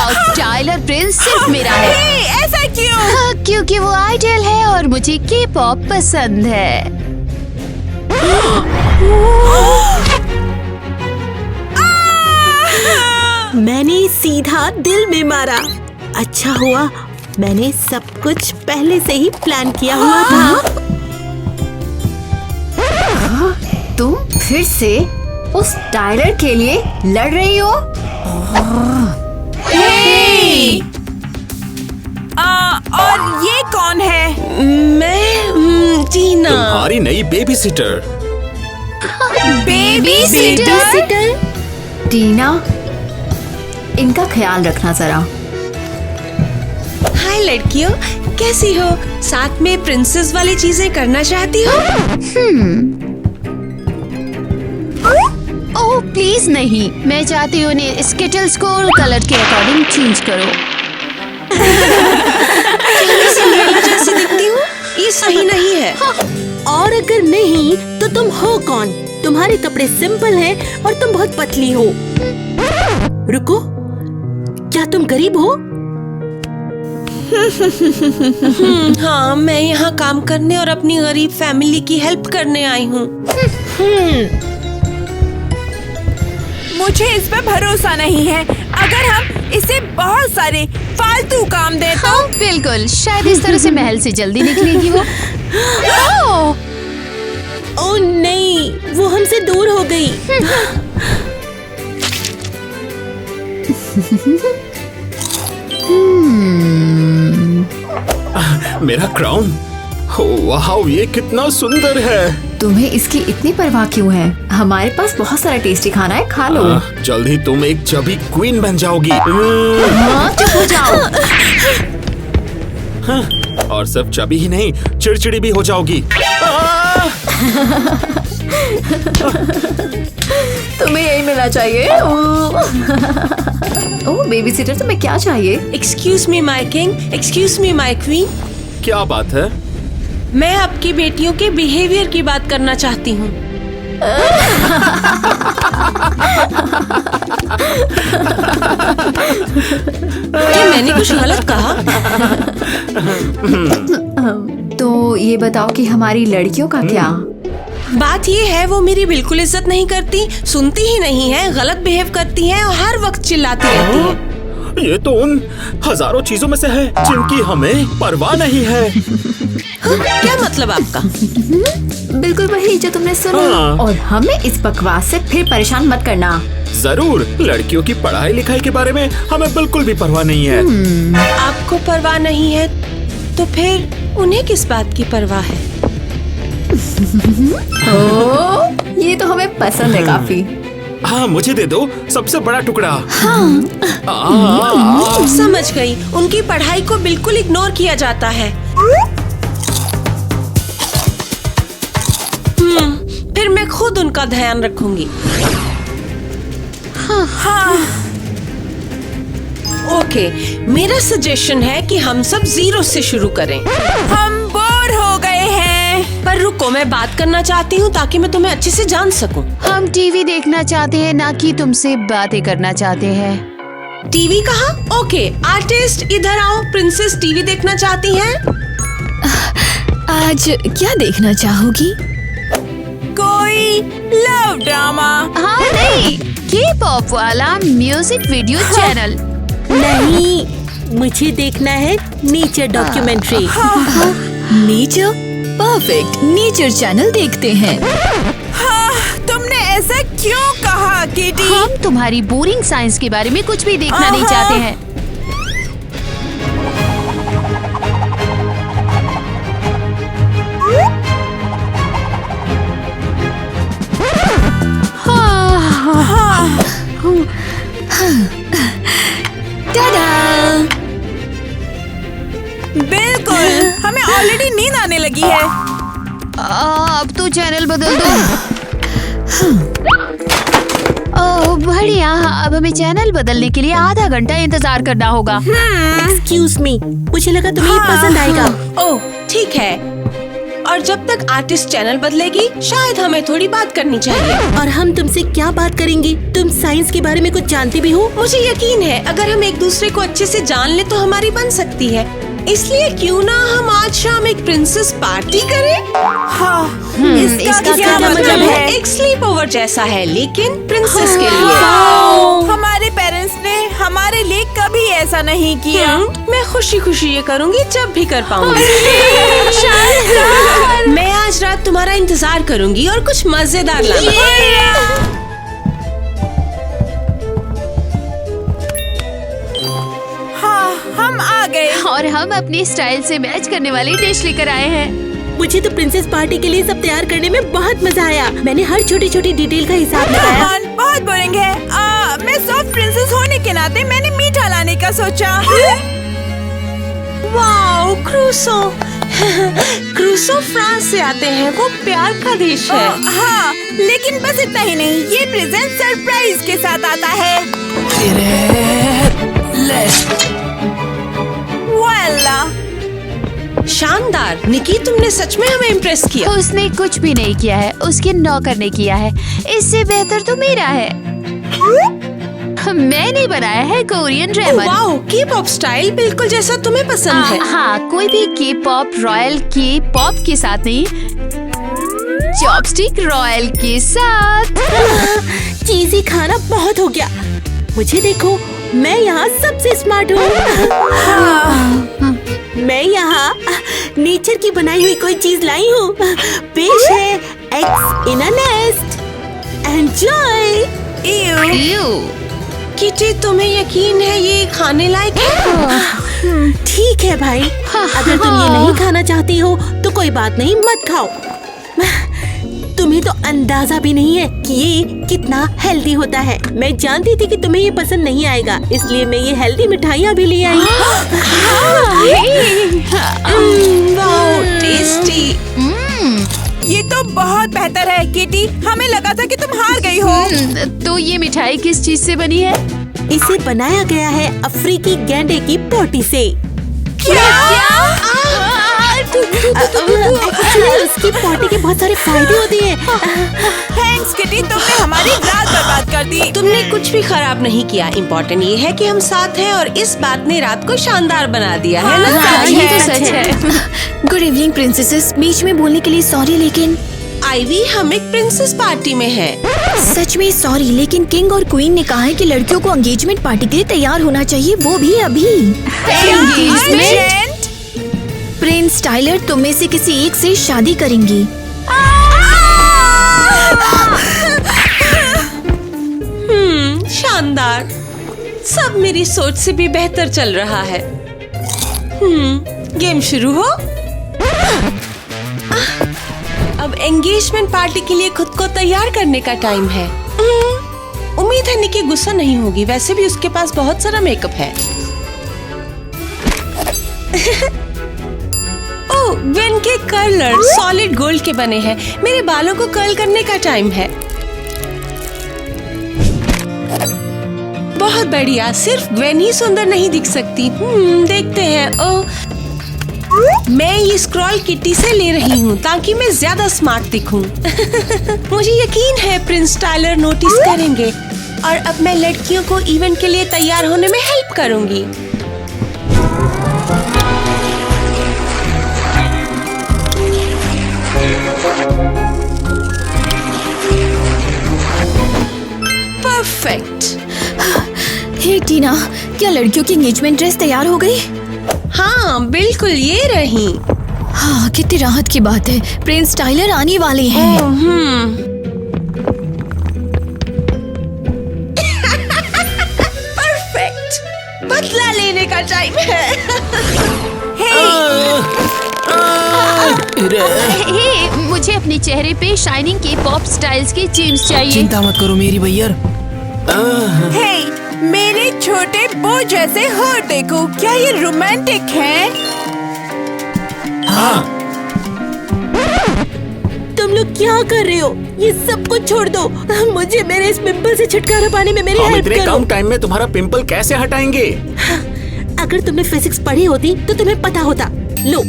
Wow, Tyler Prince सिर्फ मेरा है। ऐसा क्यों? हाँ, क्योंकि वो आइडल है और मुझे के-पॉप पसंद है। मैंने सीधा दिल में मारा। अच्छा हुआ मैंने सब कुछ पहले से ही प्लान किया हुआ था। तुम फिर से उस टाइलर के लिए लड़ रही हो? और ये कौन है? मैं टीना। तुम्हारी नई baby sitter. Baby sitter? Tina, इनका ख्याल रखना जरा। हाय लड़कियों, कैसी हो? साथ में प्रिंसेस वाली चीजें करना चाहती हो? ओह प्लीज नहीं, मैं चाहती हूँ उन्हें स्किटल्स को कलर के अकॉर्डिंग चेंज करो। सिंड्रेला जैसी दिखती हूँ? ये सही नहीं है। और अगर नहीं तो तुम हो कौन? तुम्हारे कपड़े सिंपल हैं और तुम बहुत पतली हो। रुको, क्या तुम गरीब हो? हाँ, मैं यहाँ काम करने और अपनी गरीब फैमिली की हेल्प करने आई हूँ। मुझे इस पर भरोसा नहीं है। अगर हम इसे बहुत सारे फालतू काम दें तो? हाँ, बिल्कुल, शायद इस तरह से महल से जल्दी निकलेगी वो। ओह नहीं, वो हमसे दूर हो गई। मेरा क्राउन, वाह ये कितना सुंदर है। तुम्हें इसकी इतनी परवाह क्यों है? हमारे पास बहुत सारा टेस्टी खाना है, खा लो। जल्द ही तुम एक चबी क्वीन बन जाओगी। हाँ, चुप हो जाओ। हाँ, और सिर्फ चबी ही नहीं, चिड़चिड़ी भी हो जाओगी। तुम्हें यही मिलना चाहिए। ओह बेबी सिटर, तुम्हें क्या चाहिए? एक्सक्यूज मी माई किंग, एक्सक्यूज मी माई क्वीन। क्या बात है? मैं आपकी बेटियों के बिहेवियर की बात करना चाहती हूँ। क्या मैंने कुछ गलत कहा? तो ये बताओ कि हमारी लड़कियों का क्या? बात ये है, वो मेरी बिल्कुल इज्जत नहीं करती, सुनती ही नहीं है, गलत बिहेव करती है और हर वक्त चिल्लाती रहती है। ये तो उन हजारों चीजों में से है जिनकी हमें परवाह नहीं है। क्या मतलब आपका? बिल्कुल वही जो तुमने सुना। हाँ। और हमें इस बकवास से फिर परेशान मत करना। जरूर, लड़कियों की पढ़ाई लिखाई के बारे में हमें बिल्कुल भी परवाह नहीं है। आपको परवाह नहीं है तो फिर उन्हें किस बात की परवाह है? ओह, ये तो हमें पसंद है काफी। हाँ, मुझे दे दो सबसे बड़ा टुकड़ा। समझ गई, उनकी पढ़ाई को बिल्कुल इग्नोर किया जाता है। फिर मैं खुद उनका ध्यान रखूंगी। हाँ। ओके, मेरा सजेशन है कि हम सब 0 से शुरू करें। हम बोर हो गए हैं। पर रुको, मैं बात करना चाहती हूँ ताकि मैं तुम्हें अच्छे से जान सकूं। हम टीवी देखना चाहते हैं, ना कि तुमसे बातें करना चाहते हैं। टीवी कहाँ? ओके, आर्टिस्ट इधर आओ। प्रिंसेस टीवी देखना चाहती हैं? आज क्या देखना चाहोगी? कोई लव ड्रामा? हाँ नहीं, के-पॉप वाला म्यूजिक वीडियो चैनल। नहीं, मुझे देखना है nature documentary. Nature? Perfect, nature channel देखते हैं। हाँ, तुमने ऐसा क्यों कहा किटी? हम तुम्हारी बोरिंग साइंस के बारे में कुछ भी देखना नहीं चाहते हैं। बिल्कुल, हमें ऑलरेडी नींद आने लगी है। अब तो चैनल बदल दो। ओह बढ़िया, अब हमें चैनल बदलने के लिए आधा घंटा इंतजार करना होगा। एक्सक्यूज मी, मुझे लगा तुम्हें ये पसंद आएगा। ओह ठीक है। और जब तक आर्टिस्ट चैनल बदलेगी शायद हमें थोड़ी बात करनी चाहिए। और हम तुमसे क्या बात करेंगी? तुम साइंस के बारे में कुछ जानती भी हो? मुझे यकीन है अगर हम एक दूसरे को अच्छे से जान ले तो हमारी बन सकती है। इसलिए क्यों ना हम आज शाम एक प्रिंसेस पार्टी करें? हाँ, इसका क्या मतलब है? एक स्लीप ओवर जैसा है लेकिन प्रिंसेस के लिए। हमारे पेरेंट्स ने हमारे लिए कभी ऐसा नहीं किया। मैं खुशी खुशी ये करूँगी जब भी कर पाऊंगी। मैं आज रात तुम्हारा इंतजार करूंगी और कुछ मजेदार लाना। हाँ, हम आ गए। और हम अपनी स्टाइल से मैच करने वाली डिश लेकर आए हैं। मुझे तो प्रिंसेस पार्टी के लिए सब तैयार करने में बहुत मजा आया। मैंने हर छोटी छोटी डिटेल का हिसाब लगाया। बहुत बोरिंग है। मैं सॉफ्ट प्रिंसेस होने के नाते मैंने मीठा लाने का सोचा। Wow, Crusoe. क्रूसो फ्रांस से आते हैं, वो प्यार का देश है। हाँ, लेकिन बस इतना ही नहीं, ये प्रेजेंट सरप्राइज के साथ आता है। वाला शानदार। निकी, तुमने सच में हमें इम्प्रेस किया। उसने कुछ भी नहीं किया है, उसके नौकर ने किया है। इससे बेहतर तो मेरा है। मैंने बनाया है Korean ramen. Wow, K pop style बिल्कुल जैसा तुम्हें पसंद है। हाँ, कोई भी के-पॉप रॉयल के-पॉप के साथ नहीं, चॉपस्टिक रॉयल के साथ। चीज़ी खाना बहुत हो गया। मुझे देखो, मैं यहाँ सबसे स्मार्ट हूँ। मैं यहाँ नेचर की बनाई हुई कोई चीज लाई हूँ। पेश है eggs in a nest. Enjoy. Kitty, तुम्हें यकीन है ये खाने लायक है? ठीक है भाई, अगर तुम ये नहीं खाना चाहती हो तो कोई बात नहीं, मत खाओ। तुम्हें तो अंदाजा भी नहीं है कि ये कितना हेल्दी होता है। मैं जानती थी कि तुम्हें ये पसंद नहीं आएगा, इसलिए मैं ये हेल्दी मिठाइयाँ भी ले आई। Wow, tasty. ये तो बहुत बेहतर है किटी। हमें लगा था कि तुम हार गई हो। तो ये मिठाई किस चीज से बनी है? इसे बनाया गया है अफ्रीकी गैंडे की पोटी से। उसकी पोटी के बहुत सारे फायदे होते हैं। थैंक्स किटी, तुमने हमारी रात बर्बाद कर दी। तुमने कुछ भी खराब नहीं किया। इम्पोर्टेंट ये है कि हम साथ हैं और इस बात ने रात को शानदार बना दिया है ना? हाँ, ये तो सच है। गुड इवनिंग प्रिंसेसेस, बीच में बोलने के लिए सॉरी, लेकिन आईवी, हम एक प्रिंसेस पार्टी में हैं। सच में सॉरी, लेकिन किंग और क्वीन ने कहा है कि लड़कियों को एंगेजमेंट पार्टी के लिए तैयार होना चाहिए, वो भी अभी। एंगेजमेंट? प्रिंस टाइलर तुम में से किसी एक से शादी करेंगी। शानदार। सब मेरी सोच से भी बेहतर चल रहा है। गेम शुरू हो। अब एंगेजमेंट पार्टी के लिए खुद को तैयार करने का टाइम है। उम्मीद है निकी गुस्सा नहीं होगी, वैसे भी उसके पास बहुत सारा मेकअप है। ओह, वेन के कर्लर सॉलिड गोल्ड के बने हैं। मेरे बालों को कर्ल करने का टाइम है। बहुत बढ़िया, सिर्फ वेन ही सुंदर नहीं दिख सकती। देखते हैं। ओह, मैं ये स्क्रॉल किटी से ले रही हूँ ताकि मैं ज्यादा स्मार्ट दिखूं। मुझे यकीन है प्रिंस टाइलर नोटिस करेंगे और अब मैं लड़कियों को इवेंट के लिए तैयार होने में हेल्प करूंगी। परफेक्ट। हे टीना, क्या लड़कियों की एंगेजमेंट ड्रेस तैयार हो गई? हाँ बिल्कुल, ये रही। हाँ, कितनी राहत की बात है। प्रिंस टाइलर आने वाले हैं। परफेक्ट। बदला लेने का टाइम है। हे, मुझे अपने चेहरे पे शाइनिंग के पॉप स्टाइल्स की जीन्स चाहिए। चिंता मत करो मेरी भैया। हे, मेरे छोटे बो जैसे होठ देखो, क्या ये रोमांटिक है? हाँ। तुम लोग क्या कर रहे हो? ये सब कुछ छोड़ दो। मुझे मेरे इस पिंपल से छुटकारा पाने में मेरी हेल्प इतने करो। कम टाइम में तुम्हारा पिंपल कैसे हटाएंगे? अगर तुमने फिजिक्स पढ़ी होती तो तुम्हें पता होता। लो,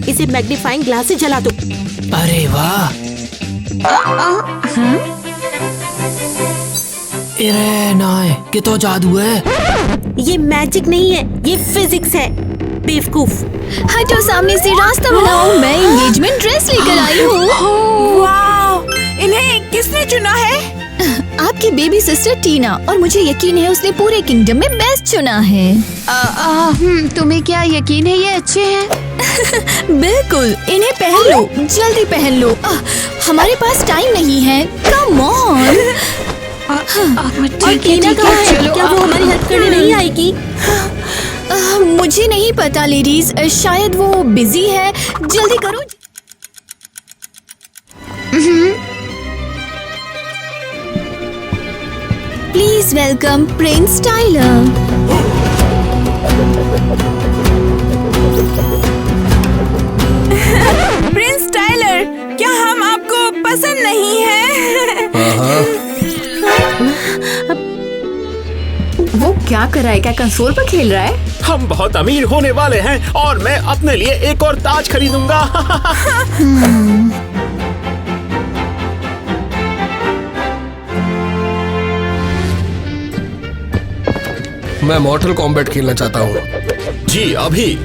इसे मैग्नीफाइंग ग्लास से जला दो। अरे वाह। अरे नाय, कि तो जादू है। ये मैजिक नहीं है, ये फिजिक्स है बेवकूफ। हटो सामने से, रास्ता बनाओ। मैं एंगेजमेंट ड्रेस लेकर आई हूँ। वाह, इन्हें किसने चुना है? आपकी बेबी सिस्टर टीना, और मुझे यकीन है उसने पूरे किंगडम में बेस्ट चुना है। तुम्हें क्या यकीन है ये अच्छे हैं? बिल्कुल, इन्हें पहन लो, जल्दी पहन लो। हमारे पास टाइम नहीं है, कम ऑन। और टीना कहाँ है? क्या वो हमारी हेल्प करने नहीं आएगी? मुझे नहीं पता लेडीज, शायद वो बिजी है। जल्दी करो। Please welcome prince Tyler. Prince Tyler, क्या हम आपको पसंद नहीं है? वो क्या कर रहा है? क्या कंसोल पर खेल रहा है? हम बहुत अमीर होने वाले हैं और मैं अपने लिए एक और ताज खरीदूंगा। मैं मॉर्टल कॉम्बैट खेलना चाहता हूँ। जी अभी।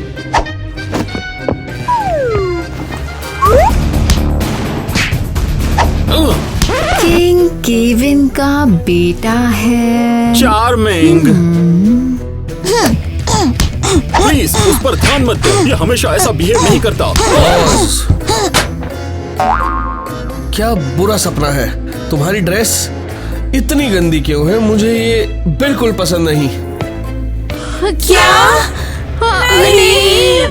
किंग केविन का बेटा है। चार्मिंग। प्लीज उस पर ध्यान मत दो, ये हमेशा ऐसा बिहेव नहीं करता। बॉस, क्या बुरा सपना है। तुम्हारी ड्रेस इतनी गंदी क्यों है? मुझे ये बिल्कुल पसंद नहीं। क्या? नहीं।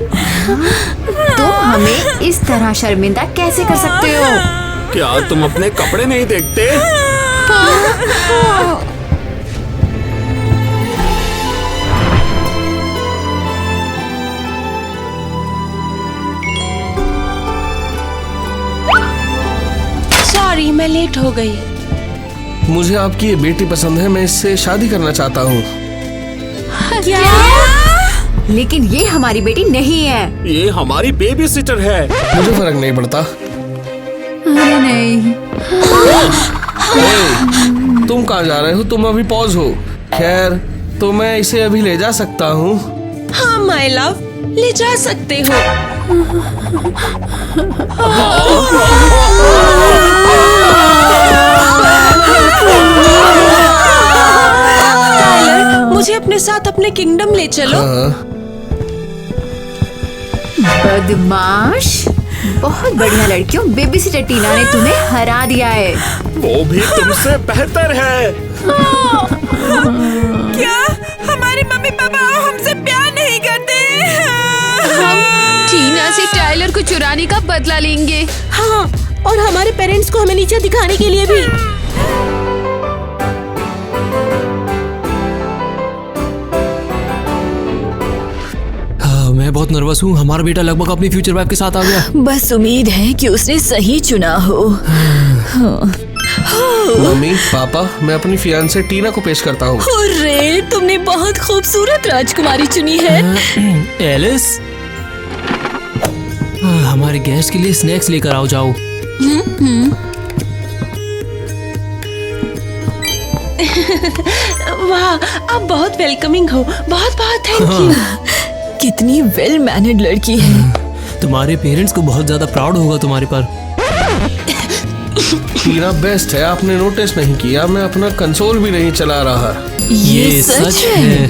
तुम हमें इस तरह शर्मिंदा कैसे कर सकते हो? क्या तुम अपने कपड़े नहीं देखते? सॉरी, मैं लेट हो गई। मुझे आपकी ये बेटी पसंद है, मैं इससे शादी करना चाहता हूँ। क्या? लेकिन ये हमारी बेटी नहीं है। ये हमारी बेबी सिटर है। मुझे फर्क नहीं पड़ता। अरे नहीं। तुम कहाँ जा रहे हो? तुम अभी पॉज हो। खैर, तो मैं इसे अभी ले जा सकता हूँ। हाँ माय लव, ले जा सकते हो। टाइलर, मुझे अपने साथ अपने किंगडम ले चलो। हाँ। बदमाश, बहुत बढ़िया लड़कियों, बेबी सिटर टीना ने तुम्हें हरा दिया है। वो भी तुमसे बेहतर है। क्या हमारे मम्मी पापा हमसे प्यार नहीं करते? हम टीना से टाइलर को चुराने का बदला लेंगे। हाँ, और हमारे पेरेंट्स को हमें नीचे दिखाने के लिए भी। मैं बहुत नर्वस हूँ। हमारा बेटा लगभग अपनी फ्यूचर वाइफ के साथ आ गया। बस उम्मीद है कि उसने सही चुना हो। मम्मी पापा, मैं अपनी फियांसे टीना को पेश करता हूँ। हुर्रे, तुमने बहुत खूबसूरत राजकुमारी चुनी है। एलिस, हमारे गेस्ट के लिए स्नैक्स लेकर आओ जाओ। वाह, आप बहुत वेलकमिंग हो। बहुत बहुत थैंक यू। कितनी वेल मैनर्ड लड़की है। तुम्हारे पेरेंट्स को बहुत ज्यादा प्राउड होगा तुम्हारे पर। टीना बेस्ट है, आपने नोटिस नहीं किया? मैं अपना कंसोल भी नहीं चला रहा। ये सच है।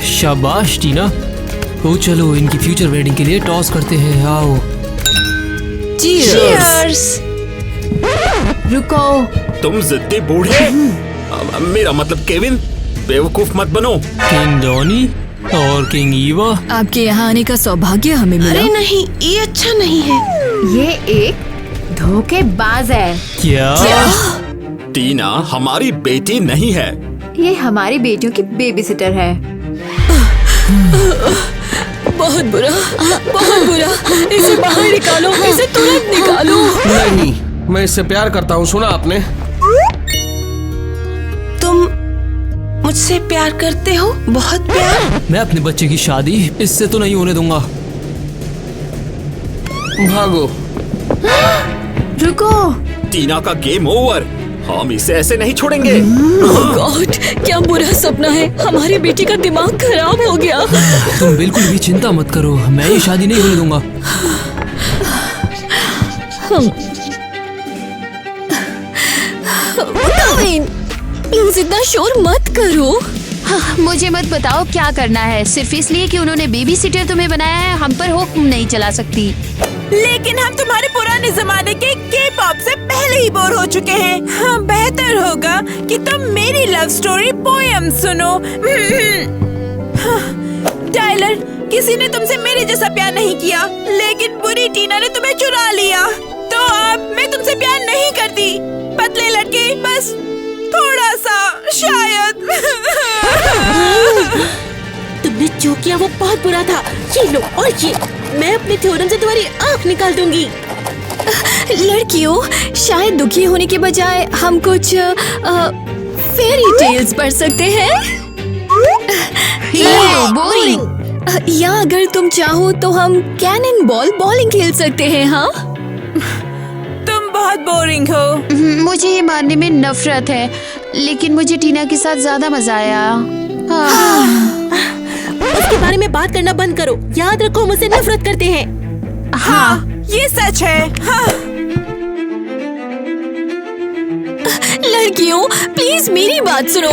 शाबाश टीना। तो चलो इनकी फ्यूचर वेडिंग के लिए टॉस करते हैं। आओ। चीयर्स। रुको। तुम जिद्दी बूढ़े। मेरा मतलब केविन, बेवकूफ मत बनो। किंग डॉनी और किंग ईवा, आपके यहाँ आने का सौभाग्य हमें मिला। अरे नहीं, ये अच्छा नहीं है। ये एक धोखेबाज है। क्या? टीना हमारी बेटी नहीं है। ये हमारी बेटियों की बेबी सिटर है। बहुत बुरा, बहुत बुरा। इसे बाहर निकालो, इसे तुरंत निकालो। नहीं, मैं इससे प्यार करता हूँ। सुना आपने? तुम मुझसे प्यार करते हो? बहुत प्यार? मैं अपने बच्चे की शादी इससे तो नहीं होने दूंगा। भागो। रुको। टीना का गेम ओवर। हम इसे ऐसे नहीं छोड़ेंगे। गॉड, क्या बुरा सपना है। हमारी बेटी का दिमाग खराब हो गया। तुम बिल्कुल भी चिंता मत करो, मैं ये शादी नहीं होने दूंगा। प्लीज इतना शोर मत करो। हाँ, मुझे मत बताओ क्या करना है। सिर्फ इसलिए कि उन्होंने बेबी सिटर तुम्हें बनाया है, हम पर हुक्म नहीं चला सकती। लेकिन हम तुम्हारे पुराने जमाने के K-पॉप से पहले ही बोर हो चुके हैं। हाँ, बेहतर होगा कि तुम मेरी लव स्टोरी पोएम सुनो। हाँ, टाइलर, किसी ने तुमसे मेरे जैसा प्यार नहीं किया, लेकिन बुरी टीना ने तुम्हें चुरा लिया। तो अब मैं तुमसे प्यार नहीं करती। पतले लड़के, बस थोड़ा सा शायद। तुमने जो किया वो बहुत बुरा था। ये लो और ये, मैं अपने थ्योरम से तुम्हारी आँख निकाल दूंगी। लड़कियों, शायद दुखी होने के बजाय हम कुछ फेरी टेल्स पढ़ सकते हैं। बोरिंग। या अगर तुम चाहो तो हम कैनन बॉल बॉलिंग खेल सकते हैं। हाँ, तुम बहुत बोरिंग हो। मुझे ये मानने में नफरत है, लेकिन मुझे टीना के साथ ज्यादा मजा आया। उसके बारे में बात करना बंद करो। याद रखो, हम उससे नफरत करते हैं। हाँ, ये सच है। हाँ। लड़कियों, प्लीज मेरी बात सुनो।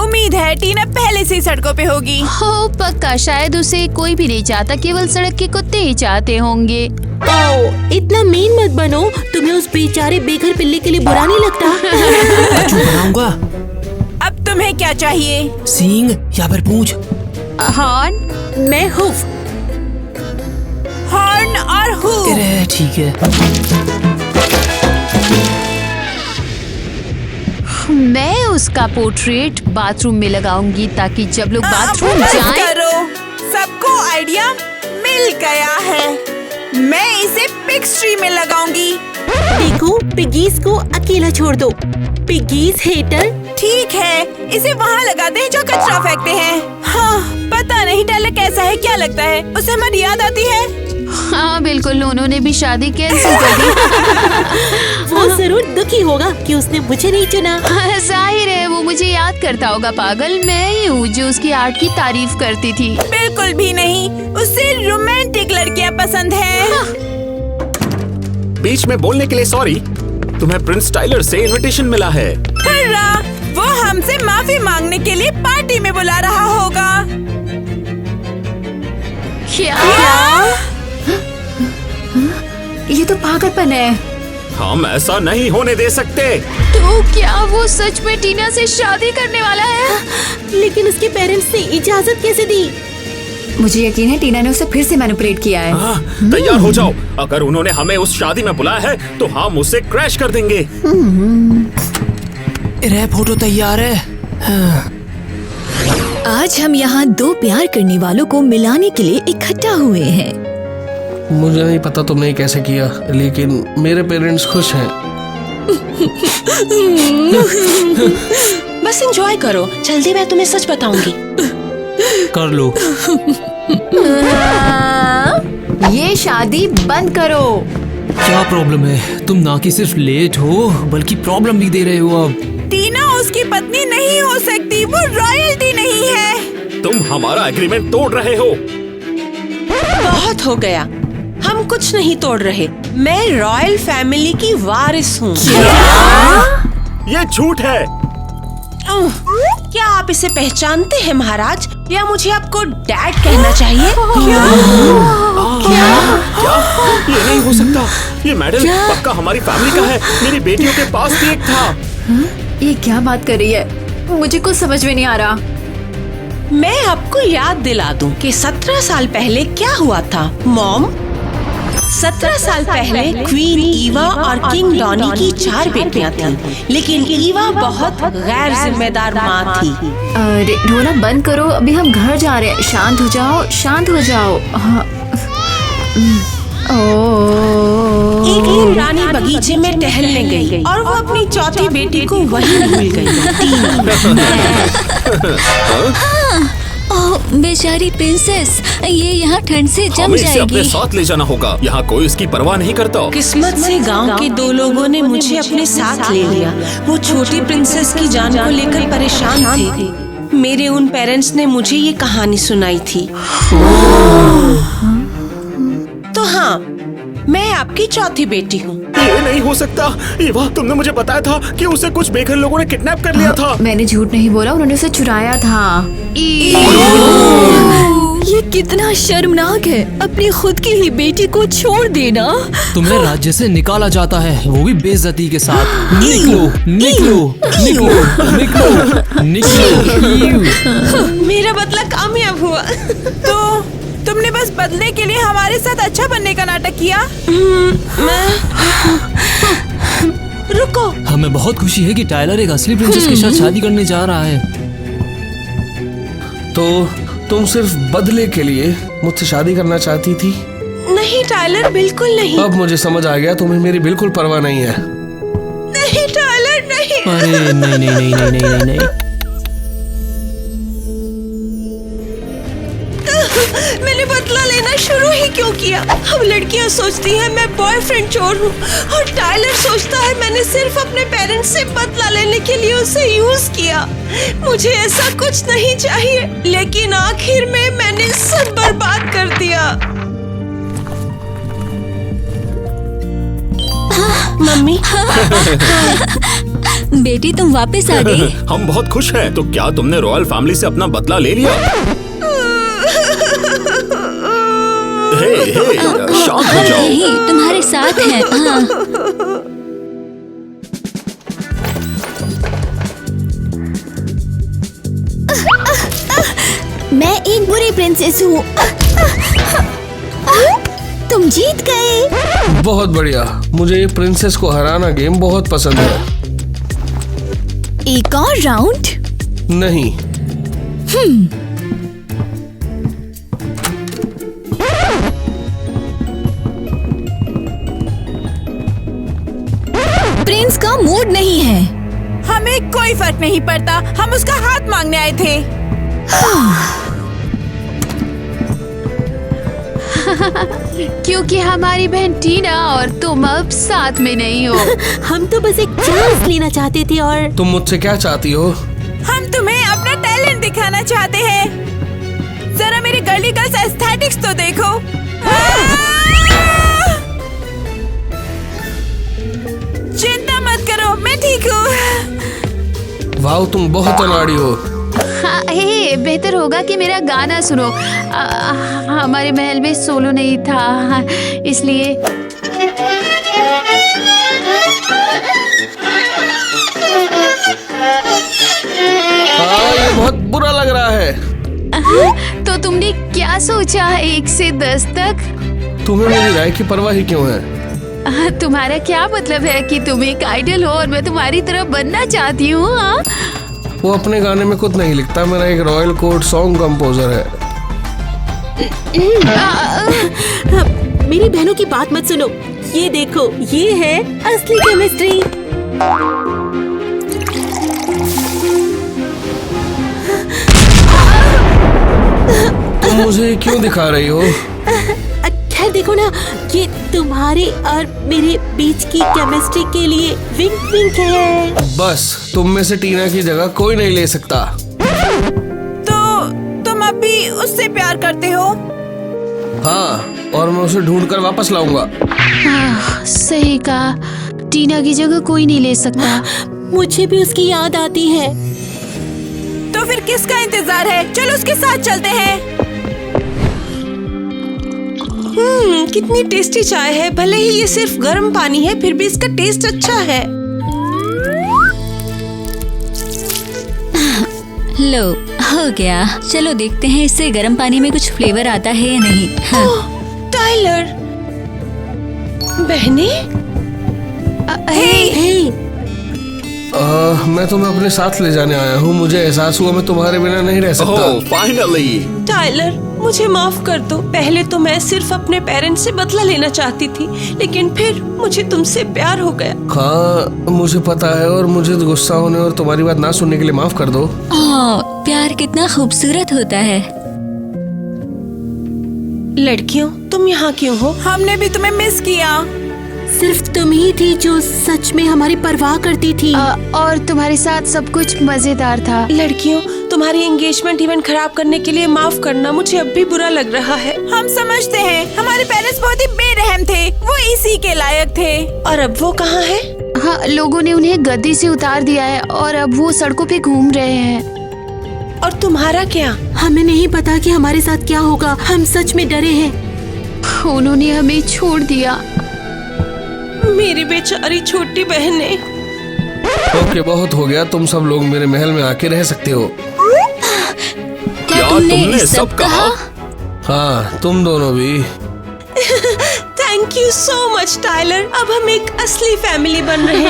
उम्मीद है टीना पहले से ही सड़कों पे होगी। हो पक्का, शायद उसे कोई भी नहीं चाहता, केवल सड़क के कुत्ते ही चाहते होंगे। ओह, इतना मीन मत बनो। तुम्हें उस बेचारे बेघर पिल्ले के लिए बुरा नहीं लगता? चुप बनाऊंगा। अब तुम्हें क्या चाहिए? सींग या फिर पूंछ? हॉर्न। मैं हुफ। हॉर्न और हूफ। अरे ठीक है। मैं उसका पोर्ट्रेट बाथरूम में लगाऊंगी ताकि जब लोग बाथरूम बस जाएं। करो, सबको आइडिया मिल गया है। मैं इसे पिग्स ट्री में लगाऊंगी। देखो, पिगीज को अकेला छोड़ दो। Piggies hater. ठीक है, इसे वहाँ लगाते हैं जो कचरा फेंकते हैं। हाँ, पता नहीं टाइलर कैसा है, क्या लगता है उसे हमारी याद आती है? हाँ बिल्कुल, उन्होंने भी शादी कैंसिल कर दी। वो जरूर दुखी होगा कि उसने मुझे नहीं चुना। जाहिर है वो मुझे याद करता होगा। पागल, मैं ही हूँ जो उसकी आर्ट की तारीफ करती थी। बिल्कुल भी नहीं, उसे रोमांटिक लड़कियाँ पसंद हैं। बीच में बोलने के लिए सॉरी। तुम्हें प्रिंस टाइलर से इनविटेशन मिला है। हर्रा, वो हमसे माफी मांगने के लिए पार्टी में बुला रहा होगा। क्या? ये तो पागलपन है। हम ऐसा नहीं होने दे सकते। तो क्या वो सच में टीना से शादी करने वाला है? लेकिन उसके पेरेंट्स ने इजाजत कैसे दी? मुझे यकीन है टीना ने उसे फिर से मैनिपुलेट किया है। हाँ, तैयार हो जाओ। अगर उन्होंने हमें उस शादी में बुलाया है तो हम उसे क्रैश कर देंगे। अरे फोटो तैयार है। हाँ। आज हम यहाँ दो प्यार करने वालों को मिलाने के लिए इकट्ठा हुए हैं। मुझे नहीं पता तुमने ये कैसे किया, लेकिन मेरे पेरेंट्स खुश हैं। बस एंजॉय करो, जल्दी मैं तुम्हें सच बताऊंगी। कर लो। ये शादी बंद करो। क्या प्रॉब्लम है? तुम ना कि सिर्फ लेट हो बल्कि प्रॉब्लम भी दे रहे हो। अब टीना उसकी पत्नी नहीं हो सकती, वो रॉयल्टी नहीं है। तुम हमारा एग्रीमेंट तोड़ रहे हो। बहुत हो गया, हम कुछ नहीं तोड़ रहे। मैं रॉयल फैमिली की वारिस हूँ। ये झूठ है। क्या आप इसे पहचानते हैं महाराज, या मुझे आपको डैड कहना चाहिए? क्या? ये नहीं हो सकता। ये मेडल पक्का हमारी फैमिली का है। मेरी बेटियों के पास भी एक था। ये क्या बात कर रही है? मुझे कुछ समझ में नहीं आ रहा। मैं आपको याद दिला दूं कि 17 साल पहले क्या हुआ था मॉम। 17 साल पहले क्वीन ईवा और किंग डॉनी की 4 बेटियां थीं, लेकिन ईवा बहुत गैर जिम्मेदार माँ थी। अरे रोना बंद करो, अभी हम घर जा रहे हैं। शांत हो जाओ, शांत हो जाओ। एक दिन रानी बगीचे में टहलने गई और वो अपनी चौथी बेटी को वहीं भूल गई। बेचारी प्रिंसेस, ये यहाँ ठंड से जम हमें इसे अपने जाएगी। साथ ले जाना होगा। यहाँ कोई इसकी परवाह नहीं करता। किस्मत से गांव के 2 लोगों ने मुझे अपने साथ ले लिया। वो छोटी प्रिंसेस की जान को लेकर परेशान थे। मेरे उन पेरेंट्स ने मुझे ये कहानी सुनाई थी। तो हाँ, मैं आपकी चौथी बेटी हूँ। ये नहीं हो सकता। ईवा, तुमने मुझे बताया था कि उसे कुछ बेघर लोगों ने किडनैप कर लिया था। मैंने झूठ नहीं बोला, उन्होंने उसे चुराया था। ये कितना शर्मनाक है, अपनी खुद की ही बेटी को छोड़ देना। तुम्हें राज्य से निकाला जाता है, वो भी बेइज्जती के साथ। निकलो निकलो निकलो निकलो निकलो। मेरा बदला कामयाब हुआ। तो तुमने बस बदले के लिए हमारे साथ अच्छा बनने का नाटक किया। रुको, हमें बहुत खुशी है कि टाइलर एक असली प्रिंसेस के साथ शादी करने जा रहा है। तो तुम सिर्फ बदले के लिए मुझसे शादी करना चाहती थी? नहीं टाइलर, बिल्कुल नहीं। अब मुझे समझ आ गया, तुम्हें मेरी बिल्कुल परवाह नहीं है। नहीं टाइलर, नहीं। अरे नहीं नहीं नहीं नहीं नहीं नहीं, नहीं। मैंने बदला लेना शुरू ही क्यों किया? अब लड़कियां सोचती हैं मैं बॉयफ्रेंड चोर हूँ, और टाइलर सोचता है मैंने सिर्फ अपने पेरेंट्स से बदला लेने के लिए उसे यूज किया। मुझे ऐसा कुछ नहीं चाहिए, लेकिन आखिर में मैंने सब बर्बाद कर दिया। मम्मी, बेटी तुम वापस आ गई। हम बहुत खुश हैं। तो क्या तुमने रॉयल फैमिली से अपना बदला ले लिया? हे, शांत हो जाओ। नहीं, तुम्हारे साथ है। हाँ। मैं एक बुरी प्रिंसेस हूँ। तुम जीत गए। बहुत बढ़िया, मुझे ये प्रिंसेस को हराना गेम बहुत पसंद है। एक और राउंड? नहीं। प्रिंस का मूड नहीं है। हमें कोई फर्क नहीं पड़ता, हम उसका हाथ मांगने आए थे। क्योंकि हमारी बहन टीना और तुम अब साथ में नहीं हो। हम तो बस एक चांस लेना चाहते थे। और तुम मुझसे क्या चाहती हो? हम तुम्हें अपना टैलेंट दिखाना चाहते हैं। जरा मेरे गर्ली गर्ल्स एस्थेटिक्स तो देखो। चिंता मत करो, मैं ठीक हूँ। वाह, तुम बहुत अनाड़ी हो। हाँ, हे, बेहतर होगा कि मेरा गाना सुनो। हमारे महल में सोलो नहीं था, इसलिए। हाँ, ये बहुत बुरा लग रहा है। तो तुमने क्या सोचा 1 से 10 तक? तुम्हें मेरी राय की परवाह ही क्यों है? तुम्हारा क्या मतलब है कि तुम एक आइडल हो और मैं तुम्हारी तरह बनना चाहती हूँ? हाँ? वो अपने गाने में खुद नहीं लिखता, मेरा एक रॉयल कोर्ट सॉन्ग कंपोजर है। मेरी बहनों की बात मत सुनो। ये देखो, ये है असली केमिस्ट्री। तुम मुझे क्यों दिखा रही हो? खैर देखो ना, ये तुम्हारे और मेरे बीच की केमिस्ट्री के लिए विंक विंक है। बस तुम में से टीना की जगह कोई नहीं ले सकता। तो तुम अब भी उससे प्यार करते हो? हाँ, और मैं उसे ढूंढ कर वापस लाऊंगा। सही कहा, टीना की जगह कोई नहीं ले सकता। मुझे भी उसकी याद आती है। तो फिर किसका इंतजार है? चलो उसके साथ चलते हैं। कितनी टेस्टी चाय है। भले ही ये सिर्फ गर्म पानी है, फिर भी इसका टेस्ट अच्छा है। लो, हो गया। चलो देखते हैं इससे गर्म पानी में कुछ फ्लेवर आता है या नहीं। हाँ। टाइलर, बहने, मैं तुम्हें अपने साथ ले जाने आया हूँ। मुझे एहसास हुआ मैं तुम्हारे बिना नहीं रह सकता। ओह, फाइनली। टाइलर, मुझे माफ कर दो। पहले तो मैं सिर्फ अपने पेरेंट्स से बदला लेना चाहती थी, लेकिन फिर मुझे तुमसे प्यार हो गया। हाँ, मुझे पता है, और मुझे गुस्सा होने और तुम्हारी बात ना सुनने के लिए माफ कर दो। प्यार कितना खूबसूरत होता है। लड़कियों, तुम यहाँ क्यों हो? हमने भी तुम्हें मिस किया। सिर्फ तुम ही थी जो सच में हमारी परवाह करती थी। और तुम्हारे साथ सब कुछ मजेदार था। लड़कियों, तुम्हारी एंगेजमेंट इवेंट खराब करने के लिए माफ करना, मुझे अब भी बुरा लग रहा है। हम समझते हैं, हमारे पेरेंट्स बहुत ही बेरहम थे, वो इसी के लायक थे। और अब वो कहाँ है? हाँ, लोगों ने उन्हें गद्दी से उतार दिया है और अब वो सड़कों पे घूम रहे हैं। और तुम्हारा क्या? हमें नहीं पता कि हमारे साथ क्या होगा। हम सच में डरे हैं। उन्होंने हमें छोड़ दिया। मेरी बेचारी छोटी बहनें। ओके, बहुत हो गया। तुम सब लोग मेरे महल में आके रह सकते हो। क्या तुमने सब कहा? हाँ, तुम दोनों भी। Thank you so much Tyler. अब हम एक असली फैमिली बन रहे हैं।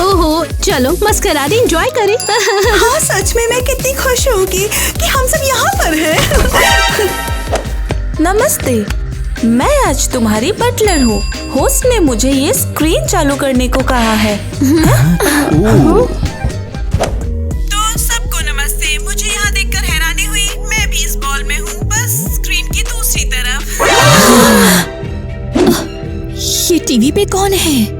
ओहो, चलो मस्करा दे, एंजॉय करें। हाँ, सच में मैं कितनी खुश होगी कि हम सब यहाँ पर हैं। नमस्ते, मैं आज तुम्हारी बटलर हूँ। होस्ट ने मुझे ये स्क्रीन चालू करने को कहा है। तो सबको नमस्ते। मुझे यहाँ देखकर हैरानी हुई। मैं भी इस बॉल में हूँ, बस स्क्रीन की दूसरी तरफ। ये टीवी पे कौन है?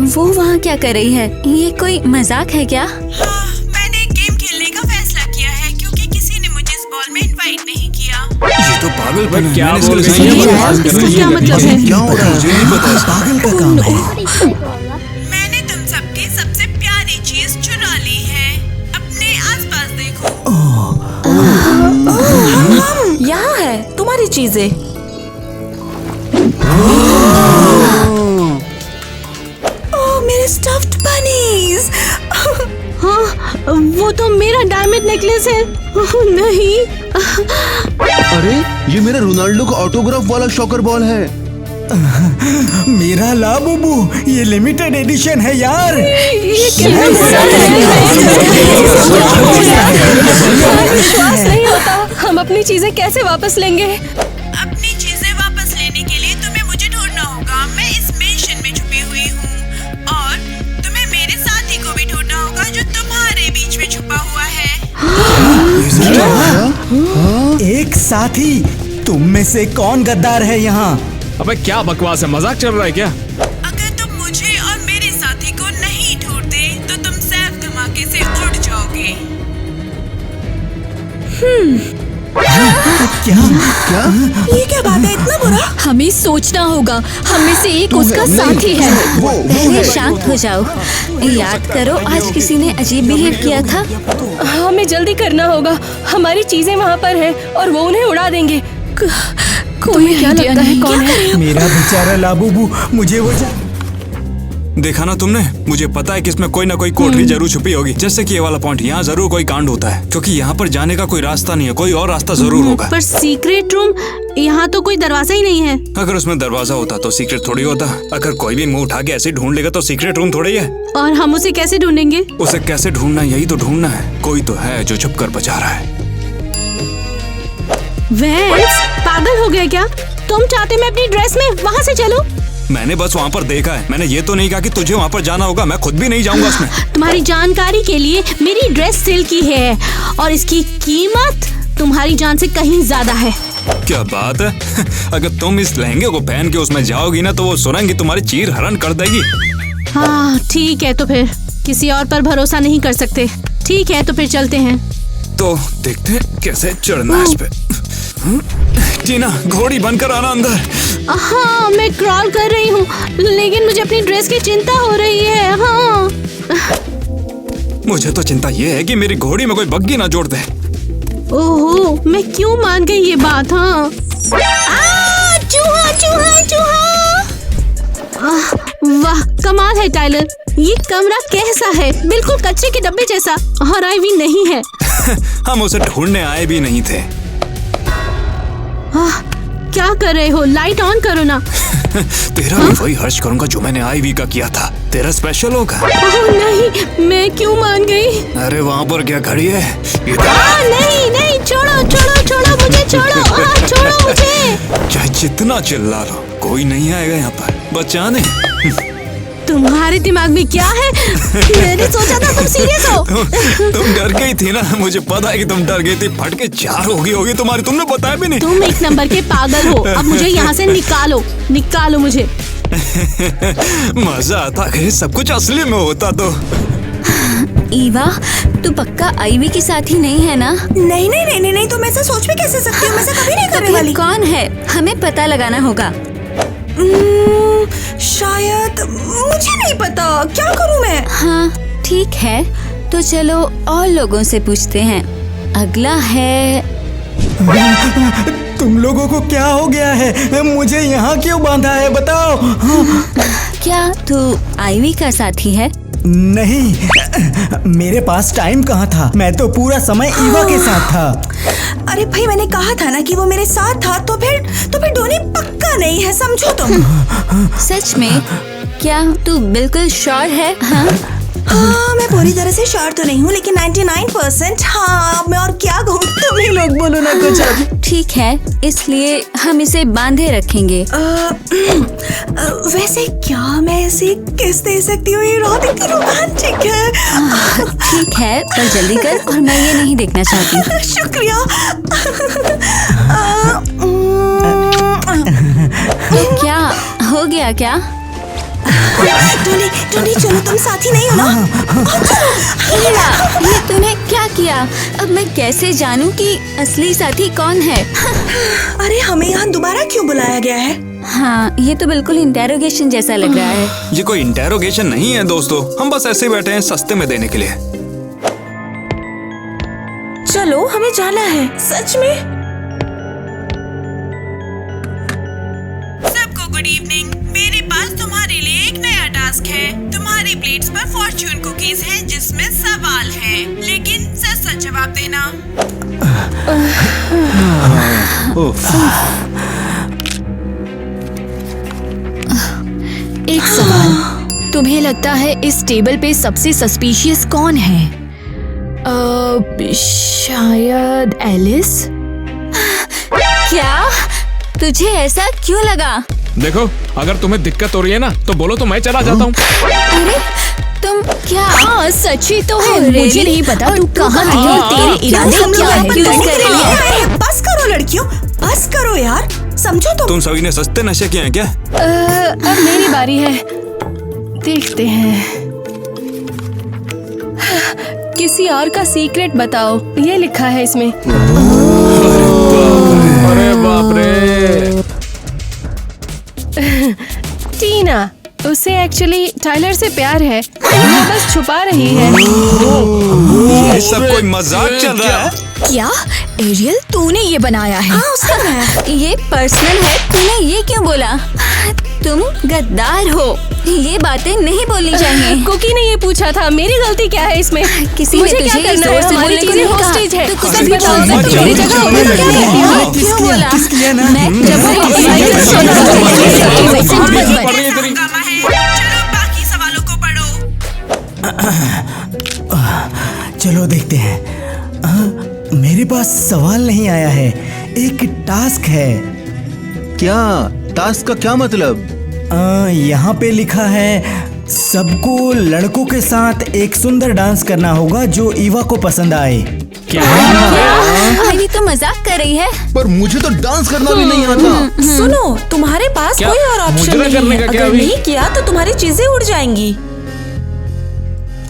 वो वहाँ क्या कर रही है? ये कोई मजाक है क्या? हाँ, मैंने एक गेम खेलने का फैसला किया है क्योंकि किसी ने मुझे इस बॉल में इनवाइट नहीं किया। ये तो पागलपन है। क्या मैंने बोल इसके रही लिए है? सही इसका क्या मतलब है? क्या हो रहा है? मुझे नहीं पता। पागल का काम है। मैंने तुम सबकी सबसे प्यारी चीज चुरा ली है। अपने आसपास देखो। यहाँ है तुम्हारी चीजें। ओह, मेरे स्टफ्ड बनीज। हाँ, वो तो मेरा डायमंड नेकलेस है। नहीं। अरे, ये मेरा रोनाल्डो का ऑटोग्राफ वाला शॉकर बॉल है। मेरा लाबूबू, ये लिमिटेड एडिशन है यार। विश्वास नहीं होता। हम अपनी चीजें कैसे वापस लेंगे? अपनी चीजें वापस लेने के लिए तुम्हें मुझे ढूंढना होगा। मैं इस मेंशन में छुपी हुई हूँ और तुम्हें मेरे साथी को भी ढूंढना होगा जो तुम्हारे बीच में छुपा हुआ है। एक साथी, तुम में से कौन गद्दार है यहाँ? अबे क्या बकवास है, मजाक चल रहा है क्या? अगर तुम मुझे और मेरे साथी को नहीं ढूंढते तो तुम सैफ धमाके से उड़ जाओगे। क्या? ये क्या बात है, इतना बुरा? हमें सोचना होगा। हम में से एक उसका साथी है। वो शांत हो जाओ। याद करो, आज किसी ने अजीब बिहेव किया था। हमें जल्दी करना होगा। हमारी चीजें वहाँ पर है और वो उन्हें उड़ा देंगे। कोई क्या लगता है कौन है? मेरा बेचारा लाबूबू, मुझे वो देखा ना तुमने? मुझे पता है कि इसमें कोई ना कोई कोठरी जरूर छुपी होगी। जैसे कि ये वाला पॉइंट, यहाँ जरूर कोई कांड होता है क्योंकि यहाँ पर जाने का कोई रास्ता नहीं है। कोई और रास्ता जरूर होगा। पर सीक्रेट रूम, यहाँ तो कोई दरवाजा ही नहीं है। अगर उसमें दरवाजा होता तो सीक्रेट थोड़ी होता। अगर कोई भी मुंह उठा के ऐसे ढूंढ लेगा तो सीक्रेट रूम थोड़ी है। और हम उसे कैसे ढूंढेंगे? उसे कैसे ढूंढना, यही तो ढूंढना है। कोई तो है जो छुप कर बचा रहा है। वैंस, पागल हो गए क्या? तुम चाहते मैं अपनी ड्रेस में वहाँ से चलूं? मैंने बस वहाँ पर देखा है। मैंने ये तो नहीं कहा कि तुझे वहाँ पर जाना होगा। मैं खुद भी नहीं जाऊंगा उसमें। तुम्हारी जानकारी के लिए, मेरी ड्रेस सिल्क की है और इसकी कीमत तुम्हारी जान से कहीं ज्यादा है। क्या बात है? अगर तुम इस लहंगे को पहन के उसमें जाओगी ना तो वो सुरंगी तुम्हारी चीर हरण कर देगी। हाँ ठीक है, तो फिर किसी और पर भरोसा नहीं कर सकते। ठीक है, तो फिर चलते हैं। तो देखते हैं कैसे चढ़ना है इस पे। टीना, घोड़ी बनकर आना अंदर। हाँ, मैं क्रॉल कर रही हूँ, लेकिन मुझे अपनी ड्रेस की चिंता हो रही है। हाँ, मुझे तो चिंता ये है कि मेरी घोड़ी में कोई बग्गी ना जोड़ दे। ओहो, मैं क्यों मान गई ये बात? हाँ, चूहा चूहा चूहा। वाह, कमाल है टाइलर। ये कमरा कैसा है? बिल्कुल कच्चे के डब्बे जैसा और आईवी नहीं है। हम उसे ढूंढने आए भी नहीं थे। क्या कर रहे हो? लाइट ऑन करो ना। तेरा भी वही हर्ष करूंगा जो मैंने आईवी का किया था। तेरा स्पेशल होगा। ओह नहीं, मैं क्यों मान गई? अरे वहाँ पर क्या खड़ी है? नहीं नहीं, छोड़ो छोड़ो छोड़ो मुझे, छोड़ो छोड़ो मुझे। चाहे जितना चिल्ला लो, कोई नहीं आएगा यहाँ पर बचाने। तुम्हारे दिमाग में क्या है? मैंने सोचा था तुम सीरियस हो। तुम डर गई थी ना, मुझे पता है कि तुम डर गई थी। फट के 4 होगी तुम्हारी, तुमने बताया भी नहीं। तुम एक नंबर के पागल हो। अब मुझे यहाँ से निकालो मुझे। मजा आता है, सब कुछ असली में होता तो। ईवा, तू पक्का आईवी के साथ ही नहीं है ना? नहीं नहीं नहीं नहीं, तुम ऐसा सोच भी कैसे सकती हो? मैं ऐसा कभी नहीं करने तो वाली। कौन है? हमें पता लगाना होगा। शायद, मुझे नहीं पता। क्या करूं मैं? हाँ ठीक है, तो चलो और लोगों से पूछते हैं। अगला है। तुम लोगों को क्या हो गया है? मुझे यहाँ क्यों बांधा है, बताओ। क्या तू आईवी का साथी है? नहीं, मेरे पास टाइम कहाँ था, मैं तो पूरा समय ईवा के साथ था। अरे भाई, मैंने कहा था ना कि वो मेरे साथ था, तो फिर डोनी पक्का नहीं है, समझो तुम। सच में? क्या तू बिल्कुल श्योर है? हाँ हाँ, मैं पूरी तरह से श्योर तो नहीं हूँ, लेकिन 99% हाँ। मैं और क्या कहूँ, तुम ही लोग बोलो ना कुछ। ठीक है, इसलिए हम इसे बांधे रखेंगे। वैसे क्या मैं इसे किस दे सकती हूँ? ये रात इतनी रोमांटिक है। ठीक है, पर जल्दी कर, और मैं ये नहीं देखना चाहती। शुक्रिया। तो क्या हो गया? क्या टोनी चलो, तुम साथी नहीं हो ना? हीरा, ये तूने क्या किया? अब मैं कैसे जानूं कि असली साथी कौन है? अरे हमें यहाँ दोबारा क्यों बुलाया गया है? हाँ, ये तो बिल्कुल इंटेरोगेशन जैसा लग रहा है। ये कोई इंटेरोगेशन नहीं है दोस्तों, हम बस ऐसे ही बैठे हैं सस्ते में देने के लिए। चलो, हमें जाना है। सच में? सबको गुड इवनिंग। मेरे पास तुम्हारे लिए एक नया टास्क है। तुम्हारी प्लेट्स पर फॉर्च्यून कुकीज हैं, जिसमें सवाल है, लेकिन सच सच जवाब देना। एक सवाल, तुम्हें लगता है इस टेबल पे सबसे सस्पिशियस कौन है? शायद एलिस। क्या? तुझे ऐसा क्यों लगा? देखो, अगर तुम्हें दिक्कत हो रही है ना, तो बोलो तो मैं चला जाता हूँ। अरे तुम क्या? हाँ सच्ची तो है। really? मुझे नहीं पता तू कहाँ थी और तेरे इरादे क्या है। बस करो लड़कियों, बस करो यार, समझो तुम सभी ने सस्ते नशे किए हैं क्या? अब मेरी बारी है, देखते हैं। किसी और का सीक्रेट बताओ, ये लिखा है इसमें। अरे बाप रे। टीना, उसे एक्चुअली टाइलर से प्यार है, वो बस छुपा रही है। ये सब कोई मजाक चल रहा है? क्या एरियल, तूने ये बनाया है? ये पर्सनल है, तूने ये क्यों बोला? तुम गद्दार हो, ये बातें नहीं बोलनी चाहिए। कुकी ने ये पूछा था, मेरी गलती क्या है इसमें? किसी मुझे ने क्या तुझे करना है? जोर से हमारी बोलने को चीजें नहीं कहा। hostage है। तो कुछ सच भी बताओ, बोल, मैं तो तुम्हारी मेरी जगह जगह होती तो क्या होती। करती? क्यों बोला? किसके लिए ना? मैं जब वो चलो बाकी सवालों को पढ़ो। चलो देखते हैं। मेरे पास सवाल नहीं आया है, एक टास्क है। क्या टास्क का क्या मतलब? यहाँ पे लिखा है सबको लड़कों के साथ एक सुंदर डांस करना होगा जो ईवा को पसंद आए। क्या? आईवी तो मजाक कर रही है। पर मुझे तो डांस करना भी नहीं आता। सुनो, तुम्हारे पास क्या? कोई और ऑप्शन मुजरा नहीं करने है। का क्या अगर अभी? नहीं किया तो तुम्हारी चीजें उड़ जाएंगी।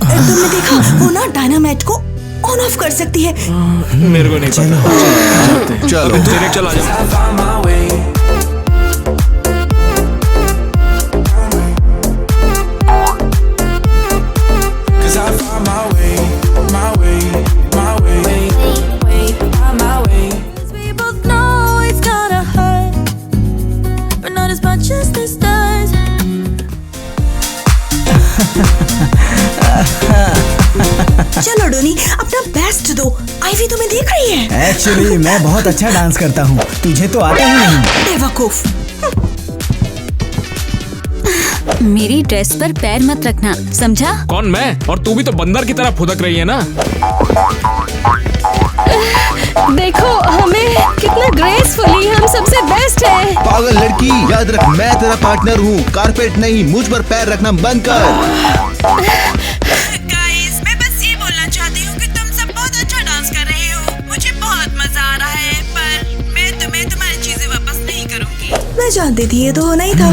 तुमने देखा, वो ना डायनामाइट को ऑन ऑफ कर सकती है। मेरे को नहीं पता। चलो डायरेक्ट चला जाओ। चलो डोनी, अपना बेस्ट दो। आईवी तुम्हें देख रही है। एक्चुअली मैं बहुत अच्छा डांस करता हूँ, तुझे तो आता ही नहीं। बेवकूफ। मेरी ड्रेस पर पैर मत रखना, समझा? कौन, मैं? और तू भी तो बंदर की तरह फुदक रही है ना। देखो हमें कितना ग्रेसफुली हम सबसे बेस्ट है। पागल लड़की, याद रख मैं तेरा पार्टनर हूँ, कारपेट नहीं। मुझ पर पैर रखना बंद कर। गाइस, मैं बस ये बोलना चाहती हूँ कि तुम सब बहुत अच्छा डांस कर रहे हो। मुझे बहुत मजा आ रहा है, पर मैं तुम्हें तुम्हारी चीजें वापस नहीं करूँगी। मैं जानती थी ये तो होना ही था।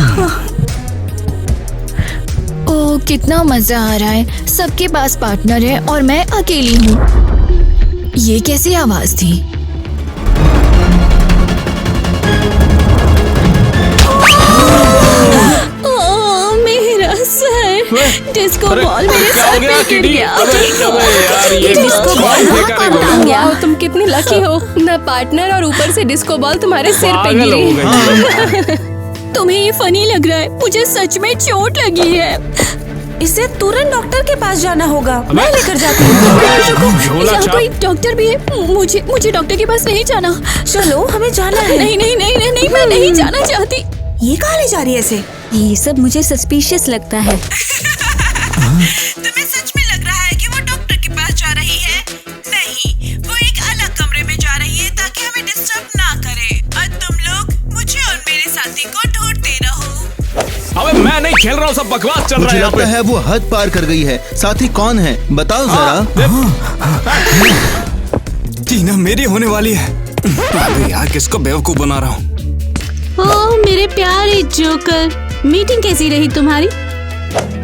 ओह कितना मजा आ रहा है। सबके पास पार्टनर है और मैं अकेली हूँ। ये कैसी आवाज थी? ओह मेरा सर, डिस्को बॉल मेरे सर पे गिर गया। डिस्को बॉल कौन उड़ा गया? वाह, तुम कितनी लकी हो ना पार्टनर और ऊपर से डिस्को बॉल तुम्हारे सिर पे गिरी। तुम्हें ये फनी लग रहा है, मुझे सच में चोट लगी है। इसे तुरंत डॉक्टर के पास जाना होगा। मैं लेकर जाती हूँ। यहाँ कोई डॉक्टर भी है? मुझे डॉक्टर के पास नहीं जाना। चलो, हमें जाना है। नहीं नहीं नहीं नहीं, नहीं मैं नहीं जाना चाहती। ये कहाँ ले जा रही है इसे? ये सब मुझे सस्पिशियस लगता है। तुम्हें सच में लग रहा है कि वो डॉक्टर के पास जा रही है? नहीं, वो एक अलग कमरे में जा रही है ताकि हमें डिस्टर्ब ना करे। और तुम लोग मुझे और मेरे साथी को ढूंढते रहो। अबे मैं नहीं खेल रहा हूँ, सब बकवास चल रहा मुझे है यहाँ लगता पे। है वो हद पार कर गई है। साथी कौन है बताओ जरा। टीना मेरी होने वाली है। अबे यार, किसको बेवकूफ बना रहा हूँ। ओह मेरे प्यारे जोकर, मीटिंग कैसी रही तुम्हारी?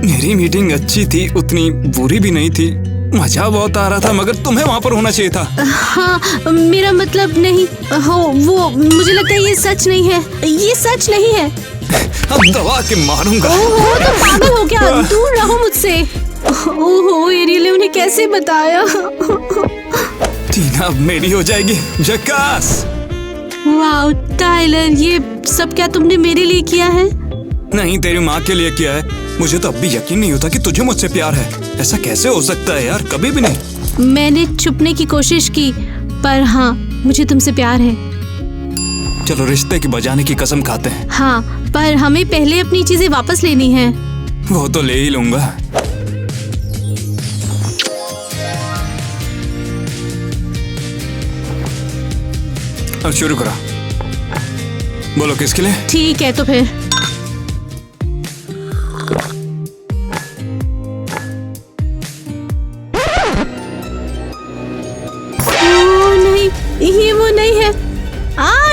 मेरी मीटिंग अच्छी थी, उतनी बुरी भी नहीं थी। मजा बहुत आ रहा था, मगर तुम्हें वहाँ पर होना चाहिए था। हाँ, मेरा मतलब नहीं हो वो, मुझे लगता है ये सच नहीं है। ये सच नहीं है। अब दबा के मारूंगा। ओहो, तो पागल हो क्या? दूर रहो मुझसे। ओहो, एरियल ने उन्हें कैसे बताया? टीना अब मेरी हो जाएगी। जक्कास। वाह टाइलर, ये सब क्या तुमने मेरे लिए किया है? नहीं, तेरी माँ के लिए किया है। मुझे तो अब भी यकीन नहीं होता कि तुझे मुझसे प्यार है। ऐसा कैसे हो सकता है यार, कभी भी नहीं। मैंने छुपने की कोशिश की, पर हाँ, मुझे तुमसे प्यार है। चलो रिश्ते की बजाने की कसम खाते हैं। हाँ, पर हमें पहले अपनी चीजें वापस लेनी है। वो तो ले ही लूंगा। अब शुरू करो। बोलो किसके लिए? ठीक है तो फिर। नहीं, ये वो नहीं है।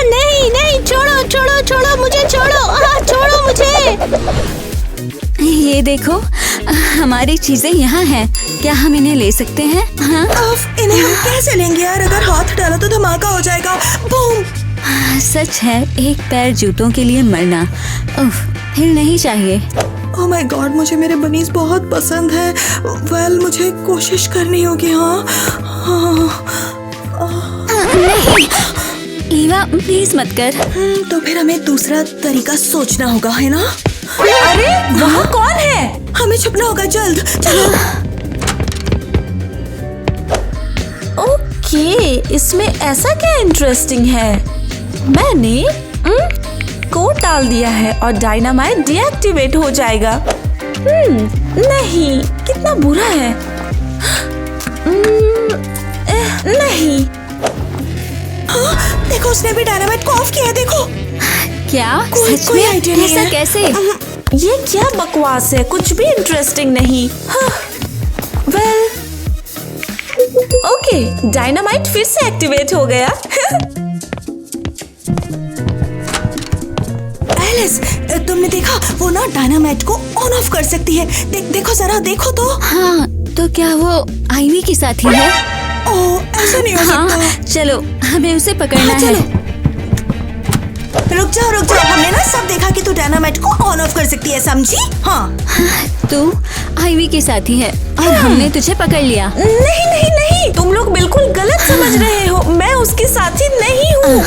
नहीं नहीं, छोड़ो छोड़ो छोड़ो मुझे, छोड़ो, छोड़ो मुझे। ये देखो, हमारी चीजें यहाँ हैं। क्या हम इन्हें ले सकते हैं? हाँ? इन्हें हम कैसे लेंगे यार? अगर हाथ डाला तो धमाका हो जाएगा। बूम। सच है, एक पैर जूतों के लिए मरना। उफ, हिल नहीं चाहिए। ओह माय गॉड, मुझे मेरे बनीज बहुत पसंद है। वेल, मुझे कोशिश करनी होगी। नहीं, ईवा प्लीज मत कर। तो फिर हमें दूसरा तरीका सोचना होगा, है ना? अरे वहाँ कौन है? हमें छुपना होगा, जल्द चलो। ओके, इसमें ऐसा क्या इंटरेस्टिंग है? मैंने कोड डाल दिया है और डायनामाइट डीएक्टिवेट हो जाएगा। नहीं, कितना बुरा है। नहीं। हाँ, देखो उसने भी डायनामाइट को ऑफ किया है, देखो। क्या? सच कोई में? आइडिया नहीं ऐसा है। कैसे? ये क्या बकवास है, कुछ भी इंटरेस्टिंग नहीं। वेल, ओके, डायनामाइट फिर से एक्टिवेट हो गया। एलिस, तुमने देखा? वो ना डायनामाइट को ऑन ऑफ कर सकती है। देखो जरा, देखो तो। हाँ, तो क्या वो आईवी की साथी है? ओह, ऐसा नहीं हो हाँ, सकता। चलो हमें उसे पकड़ना है। रुक जाओ, हमने ना सब देखा कि तू डायनामाइट को ऑन ऑफ कर सकती है, समझी? हाँ। तू आईवी की साथी है और हमने तुझे पकड़ लिया। नहीं नहीं नहीं, तुम लोग बिल्कुल गलत समझ रहे हो। मैं उसकी साथी नहीं हूँ।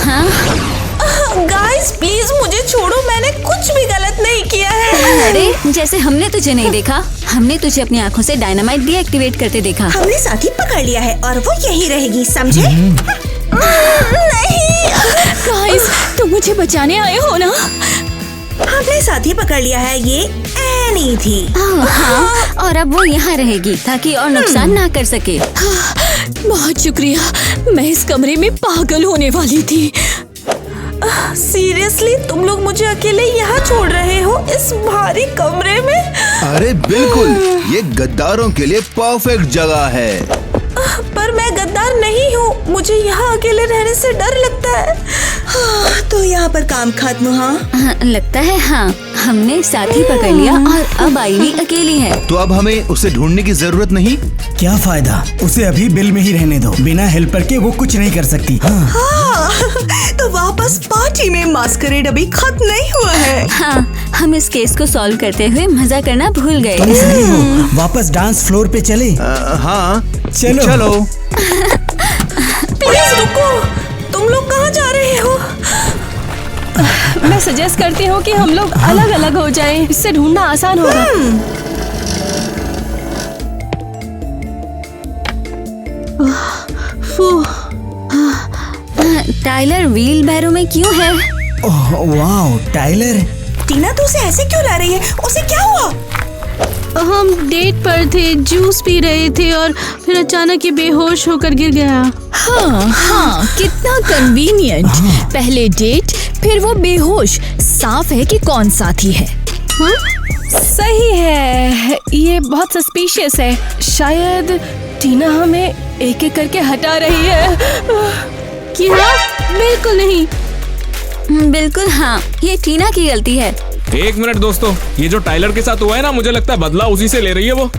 गाइस प्लीज मुझे छोड़ो, मैंने कुछ भी गलत नहीं किया है। अरे जैसे हमने तुझे नहीं देखा, हमने तुझे अपनी आंखों से डायनामाइट डीएक्टिवेट करते देखा। हमने साथी पकड़ लिया है और वो यही रहेगी, समझे? नहीं, गाइस, तुम मुझे बचाने आए हो ना? हमने साथी पकड़ लिया है, ये एनी थी। हाँ, और अब वो यहाँ रहेगी ताकि और नुकसान ना कर सके। बहुत शुक्रिया, मैं इस कमरे में पागल होने वाली थी। सीरियसली तुम लोग मुझे अकेले यहाँ छोड़ रहे हो इस भारी कमरे में? अरे बिल्कुल, ये गद्दारों के लिए परफेक्ट जगह है। पर मैं गद्दार नहीं हूँ, मुझे यहाँ अकेले रहने से डर लगता है। तो यहाँ पर काम खत्म? हाँ, लगता है हाँ, हमने साथी पकड़ लिया और अब आईवी अकेली है। तो अब हमें उसे ढूंढने की जरूरत नहीं। क्या फायदा, उसे अभी बिल में ही रहने दो। बिना हेल्पर के वो कुछ नहीं कर सकती। हाँ, तो वापस पार्टी में मास्करेड अभी खत्म नहीं हुआ है। हाँ, हम इस केस को सॉल्व करते हुए मजा करना भूल गए। तुम सही हो, वापस डांस फ्लोर पे चले। हाँ चलो। प्लीज रुको, तुम लोग कहाँ जा रहे हो? मैं सजेस्ट करती हूँ कि हम लोग अलग अलग हो जाएं, इससे ढूंढना आसान होगा। टाइलर व्हील बैरो में क्यों है? Oh wow, Tyler. टीना तू उसे ऐसे क्यों ला रही है? उसे क्या हुआ? हम डेट पर थे, जूस पी रहे थे और फिर अचानक ये बेहोश होकर गिर गया। हाँ, कितना कन्वीनियंट। पहले डेट, फिर वो बेहोश। साफ है कि कौन साथी है। सही है, ये बहुत सस्पिशियस है। शायद टीना हमें एक एक करके हटा रही है। क्या? बिल्कुल नहीं। बिल्कुल हाँ, ये टीना की गलती है। एक मिनट दोस्तों, ये जो टाइलर के साथ हुआ है ना, मुझे लगता है बदला उसी से ले रही है वो।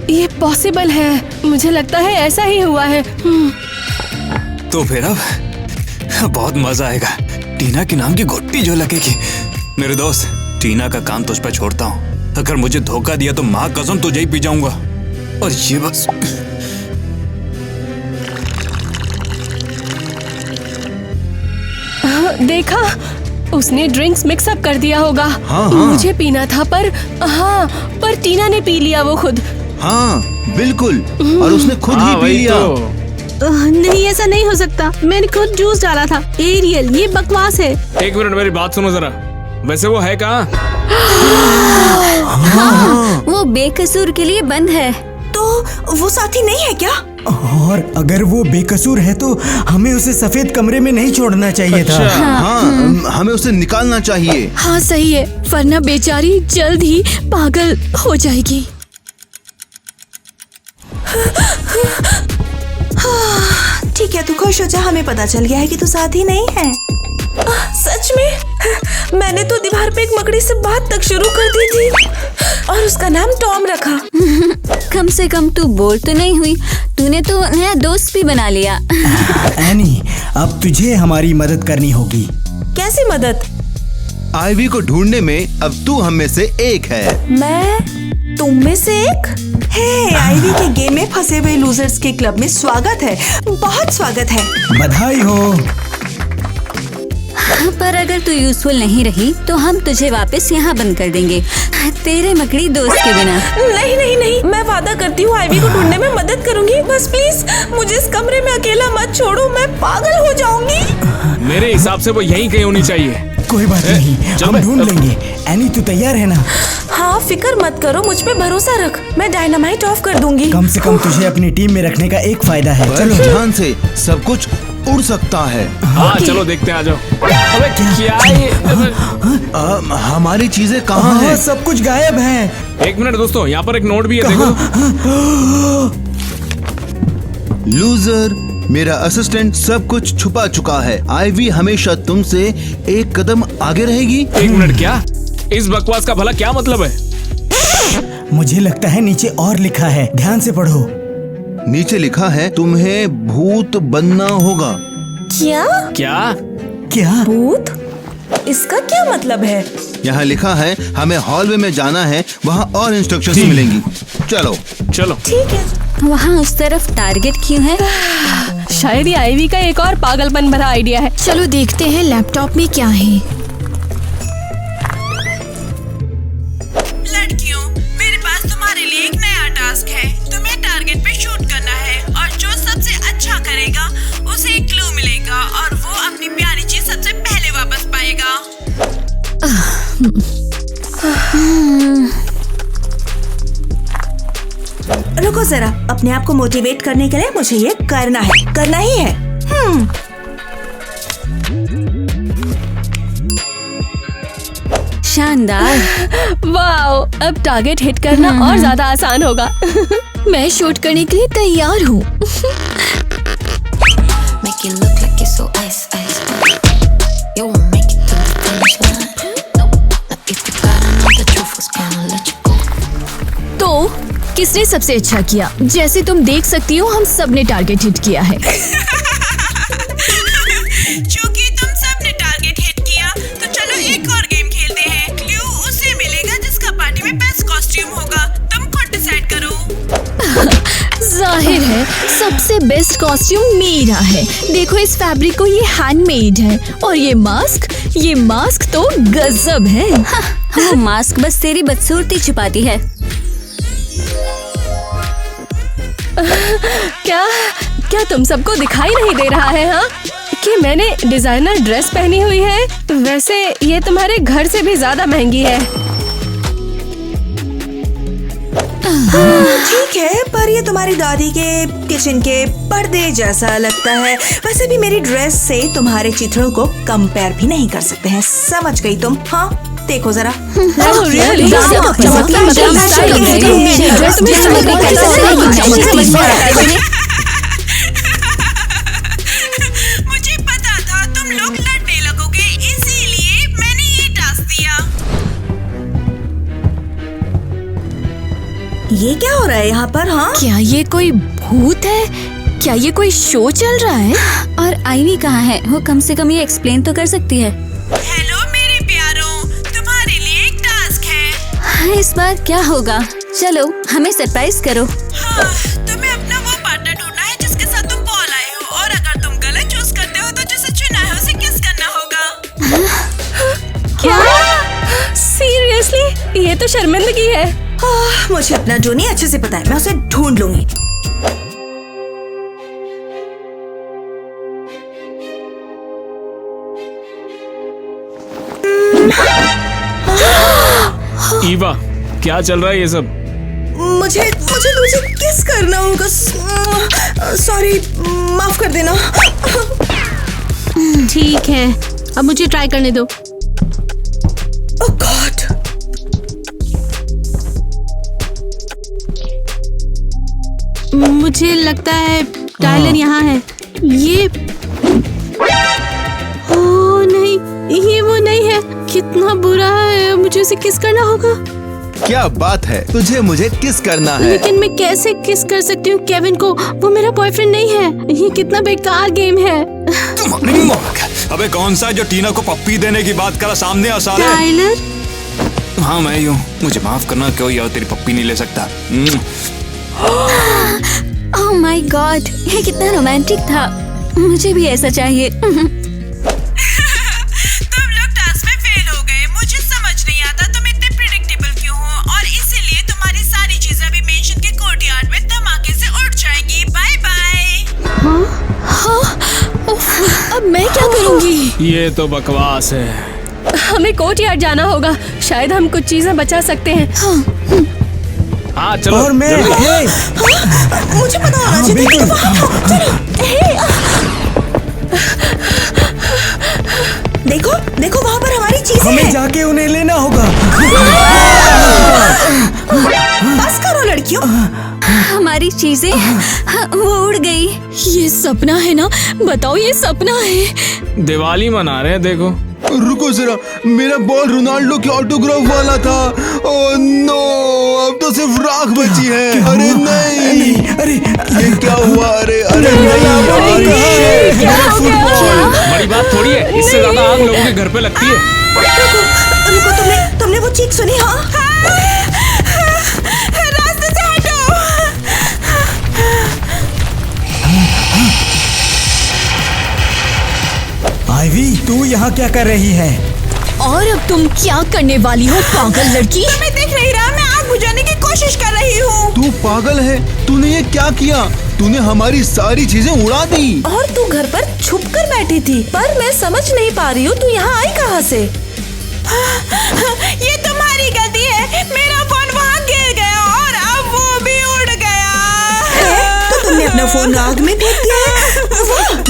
ये पॉसिबल है, मुझे लगता है ऐसा ही हुआ है। तो फिर अब बहुत मजा आएगा। टीना के नाम की घुट्टी जो लगेगी। मेरे दोस्त, टीना का काम तुझ पर छोड़ता हूँ। अगर मुझे धोखा दिया तो माँ कसम तुझे ही पी जाऊंगा। और ये बस। देखा, उसने ड्रिंक्स मिक्स अप कर दिया होगा। हाँ। मुझे पीना था पर टीना ने पी लिया वो खुद। हाँ बिल्कुल, और उसने खुद ही पी लिया। नहीं, ऐसा नहीं हो सकता। मैंने खुद जूस डाला था। एरियल, ये बकवास है। एक मिनट, मेरी बात सुनो जरा। वैसे वो है कहाँ? हाँ, वो बेकसूर के लिए बंद है। तो वो साथी नहीं है क्या? और अगर वो बेकसूर है तो हमें उसे सफेद कमरे में नहीं छोड़ना चाहिए था। हाँ, हमें उसे निकालना चाहिए। हाँ सही है, वरना बेचारी जल्द ही पागल हो जाएगी। ठीक है, तू खुश हो जा। हमें पता चल गया है कि तू साथी नहीं है। सच में? मैंने तो दीवार पे एक मकड़ी से बात तक शुरू कर दी थी और उसका नाम टॉम रखा। कम से कम तू बोर तो नहीं हुई। तूने तो नया दोस्त भी बना लिया। एनी, अब तुझे हमारी मदद करनी होगी। कैसी मदद? आईवी को ढूंढने में अब तू हम में से एक है। मैं तुम में से एक? हे, आईवी के गेम में फंसे हुए लूजर्स के क्लब में स्वागत है। बहुत स्वागत है। बधाई हो। पर अगर तू यूजफुल नहीं रही तो हम तुझे वापस यहाँ बंद कर देंगे, तेरे मकड़ी दोस्त के बिना। नहीं नहीं नहीं, मैं वादा करती हूँ आईवी को ढूंढने में मदद करूंगी। बस प्लीज मुझे इस कमरे में अकेला मत छोड़ो, मैं पागल हो जाऊंगी। मेरे हिसाब से वो यहीं कहीं होनी चाहिए। कोई बात नहीं, हम ढूंढ लेंगे। एनी, तू तैयार है ना? हाँ, फिक्र मत करो, मुझ पे भरोसा रख। मैं डायनामाइट ऑफ कर दूंगी। कम से कम तुझे अपनी टीम में रखने का एक फायदा है। चलो ध्यान से, सब कुछ उड़ सकता है। हाँ चलो देखते हैं, आ जाओ। अबे क्या ये? हमारी चीजें कहाँ हैं? सब कुछ गायब है। एक मिनट दोस्तों, यहाँ पर एक नोट भी है, देखो। लूजर, मेरा असिस्टेंट सब कुछ छुपा चुका है। आईवी हमेशा तुमसे एक कदम आगे रहेगी। एक मिनट, क्या? इस बकवास का भला क्या मतलब है? मुझे लगता है नीचे और लिखा है, ध्यान से पढ़ो। नीचे लिखा है, तुम्हें भूत बनना होगा। क्या? क्या? क्या? भूत? इसका क्या मतलब है? यहाँ लिखा है, हमें हॉलवे में जाना है, वहाँ और इंस्ट्रक्शंस मिलेंगी। चलो चलो। ठीक है। वहाँ उस तरफ टारगेट क्यों है? शायद ये आईवी का एक और पागलपन भरा आइडिया है। चलो देखते हैं लैपटॉप में क्या है। रुको जरा, अपने आप को मोटिवेट करने के लिए मुझे ये करना ही है। शानदार। वाओ, अब टारगेट हिट करना और ज्यादा आसान होगा। मैं शूट करने के लिए तैयार हूँ। तो किसने सबसे अच्छा किया? जैसे तुम देख सकती हो, हम सब ने टारगेट हिट किया है। क्योंकि तुम सब ने टारगेट हिट किया, तो चलो एक और गेम खेलते हैं। क्लू उसे मिलेगा जिसका पार्टी में बेस्ट कॉस्ट्यूम होगा। तुम खुद डिसाइड करो। जाहिर है सबसे बेस्ट कॉस्ट्यूम मेरा है। देखो इस फैब्रिक को, ये हैंडमेड है। और ये मास्क तो गजब है। वो मास्क बस तेरी बदसूरती छुपाती है। क्या तुम सबको दिखाई नहीं दे रहा है हाँ, कि मैंने डिजाइनर ड्रेस पहनी हुई है? वैसे ये तुम्हारे घर से भी ज्यादा महंगी है। ठीक है, पर ये तुम्हारी दादी के किचन के पर्दे जैसा लगता है। वैसे भी मेरी ड्रेस से तुम्हारे चित्रों को कंपेयर भी नहीं कर सकते हैं। समझ गई तुम? हाँ, देखो जरा। मुझे पता था तुम लोग लड़ने लगोगे, इसीलिए मैंने ये टास्क दिया। ये क्या हो रहा है यहाँ पर? हाँ, क्या ये कोई भूत है? क्या ये कोई शो चल रहा है? और आईवी कहाँ है? वो कम से कम ये एक्सप्लेन तो कर सकती है। हेलो मेरे प्यारों, तुम्हारे लिए एक टास्क है। हाँ, इस बार क्या होगा? चलो हमें सरप्राइज करो। हाँ, तुम्हें अपना वो पार्टनर ढूंढना है जिसके साथ तुम बॉल आए हो, और अगर तुम गलत चूज करते हो तो जिसे चुना है उसे किस करना होगा। क्या? सीरियसली? ये तो शर्मिंदगी है। मुझे अपना जोनी अच्छे से पता है, मैं उसे ढूंढ लूंगी। ईवा, क्या चल रहा है ये सब? मुझे किस करना होगा। सॉरी, माफ कर देना। ठीक है, अब मुझे ट्राई करने दो। ओह गॉड, मुझे लगता है टाइलर यहाँ है। ये ओह नहीं, ये वो नहीं है। कितना बुरा है, मुझे उसे किस करना होगा। क्या बात है, तुझे मुझे किस करना है? लेकिन मैं कैसे किस कर सकती हूँ केविन को? वो मेरा बॉयफ्रेंड नहीं है। ये कितना बेकार गेम है। अबे कौन सा जो टीना को पप्पी देने की बात करा सामने आ साले? टाइलर? हाँ मैं ही हूँ, मुझे माफ करना, कोई और तेरी पप्पी नहीं ले सकता। ओह माय गॉड, ये कितना रोमांटिक था। मुझे भी ऐसा चाहिए। तुम लोग टास्क में फेल हो गए। मुझे समझ नहीं आता तुम इतने प्रेडिक्टेबल क्यों हो, और इसीलिए तुम्हारी सारी चीजें अभी मेंशन के कोर्टयार्ड में धमाके से उड़ जाएंगी। Bye bye. अब मैं क्या करूँगी? ये तो बकवास है। हमें कोर्टयार्ड जाना होगा, शायद हम कुछ चीजें बचा सकते हैं। हाँ चलो। और मैं मुझे पता होना चाहिए। देखो देखो, वहाँ पर हमारी चीजें हमें हैं। जाके उन्हें लेना होगा। बस करो लड़कियों। हमारी चीजें वो उड़ गई। ये सपना है ना? बताओ, ये सपना है। दिवाली मना रहे हैं, देखो। रुको जरा, मेरा बॉल रोनाल्डो के ऑटोग्राफ वाला था। ओह नो, अब तो सिर्फ राख बची है। अरे नहीं, अरे ये क्या हुआ? अरे नहीं, बड़ी बात थोड़ी है, इससे ज्यादा आग लोगों के घर पे लगती है। रुको, तुमने वो चीख सुनी? हाँ, रास्ते से हटो। आईवी, तू यहाँ क्या कर रही है? और अब तुम क्या करने वाली हो पागल लड़की? तुम्हें दिख नहीं रहा? मैं आग बुझाने की कोशिश कर रही हूँ। तू पागल है? तूने ये क्या किया? तूने हमारी सारी चीजें उड़ा दी। और तू घर पर छुप कर बैठी थी, पर मैं समझ नहीं पा रही हूँ तू यहाँ आई कहाँ से? ये तुम्हारी गलती है। मेरा फोन वहाँ गिर गया और अब वो भी उड़ गया। तो तुमने अपना फोन आग में फेंक दिया है?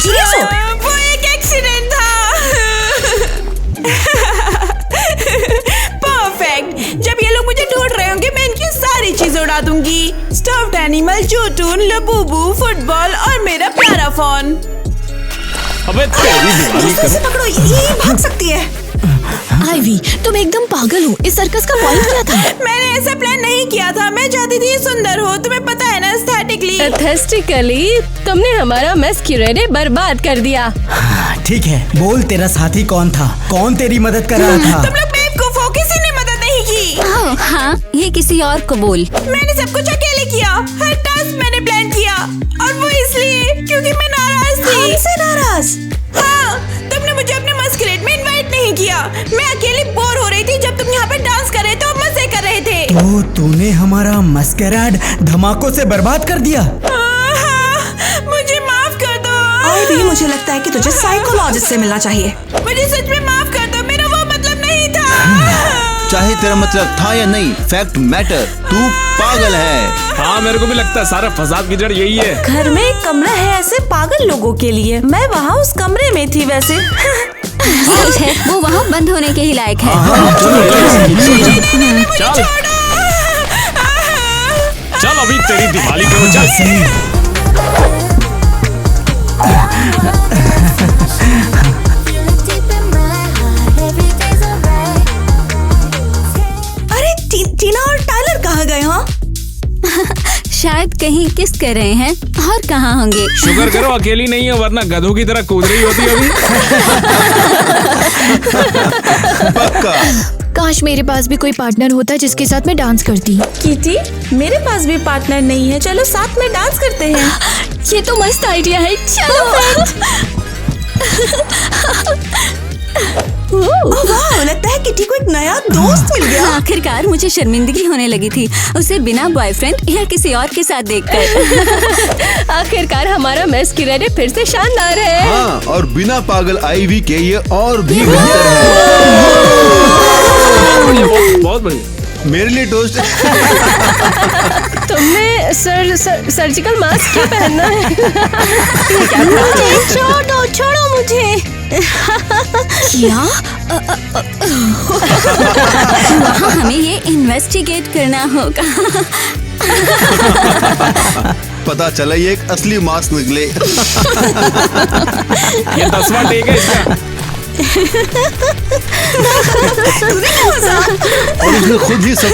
सीरियस हो? वो एक एक्सीडेंट था। परफेक्ट। जब ये लोग मुझे ढूंढ रहे होंगे मैं इनकी सारी चीजें उड़ा दूंगी। स्टफ्ड एनिमल, जूटून, लबूबू, फुटबॉल और मेरा प्यारा फोन। अबे तेरी दिवाली कैसे पकड़ो, ये भाग सकती है। आईवी, तुम एकदम पागल हो। इस सर्कस का पॉइंट क्या था? मैंने ऐसा प्लान नहीं किया था। मैं चाहती थी सुंदर हो, तुम्हें पता है ना, एस्थेटिकली। एस्थेटिकली तुमने हमारा मैस्क्यूरेडे बर्बाद कर दिया। ठीक है, बोल तेरा साथी कौन था? कौन तेरी मदद कर रहा था? तुम लोग बेवकूफ हो, किसी ने मदद नहीं की। हाँ, ये किसी और को बोल। मैंने सब कुछ अकेले किया। हर टास्क मैंने प्लान किया और वो इसलिए क्योंकि मैं नाराज थी। हमसे नाराज? हाँ, तुमने मुझे अपने मस्करेड में इनवाइट नहीं किया। मैं अकेली बोर हो रही थी जब तुम यहाँ पे डांस कर रहे थे और मजे कर रहे थे। तो तूने हमारा मस्कराड धमाकों से बर्बाद कर दिया। मुझे माफ कर दो। आईवी, मुझे लगता है कि तुझे साइकोलॉजिस्ट से मिलना चाहिए। मुझे सच में माफ कर दो, मेरा वो मतलब नहीं था। चाहे तेरा मतलब था या नहीं, फैक्ट मैटर, तू पागल है। हाँ, मेरे को भी लगता है सारा फसाद की जड़ यही है। घर में एक कमरा है ऐसे पागल लोगों के लिए। मैं वहाँ उस कमरे में थी वैसे। सच है, वो वहाँ बंद होने के ही लायक है। चल चल अभी तेरी दिवाली को चल। अरे टीना और टाइलर कहाँ गए? हाँ, शायद कहीं किस कर रहे हैं और कहाँ होंगे। शुक्र करो अकेली नहीं है, वरना गधों की तरह कूद रही होती अभी। पक्का। काश मेरे पास भी कोई पार्टनर होता जिसके साथ मैं डांस करती। किटी, मेरे पास भी पार्टनर नहीं है, चलो साथ में डांस करते हैं। ये तो मस्त आइडिया है, चलो। वाह, लगता है किटी को एक नया दोस्त मिल गया। आखिरकार मुझे शर्मिंदगी होने लगी थी उसे बिना बॉयफ्रेंड या किसी और के साथ देखकर। आखिरकार हमारा मैस्क्यूरेडे फिर से शानदार है। हाँ, और बिना पागल आईवी के ये और भी बेहतर है। बहुत बढ़िया। मेरे लिए टोस्ट। तुमने सर्जिकल मास्क क्यों पहनना है? छोड़ो मुझे। क्या? वहाँ हमें ये इन्वेस्टिगेट करना होगा। पता चला ये एक असली मास्क निकले। ये 10वां टेक है इसका। और उसने खुद ही सब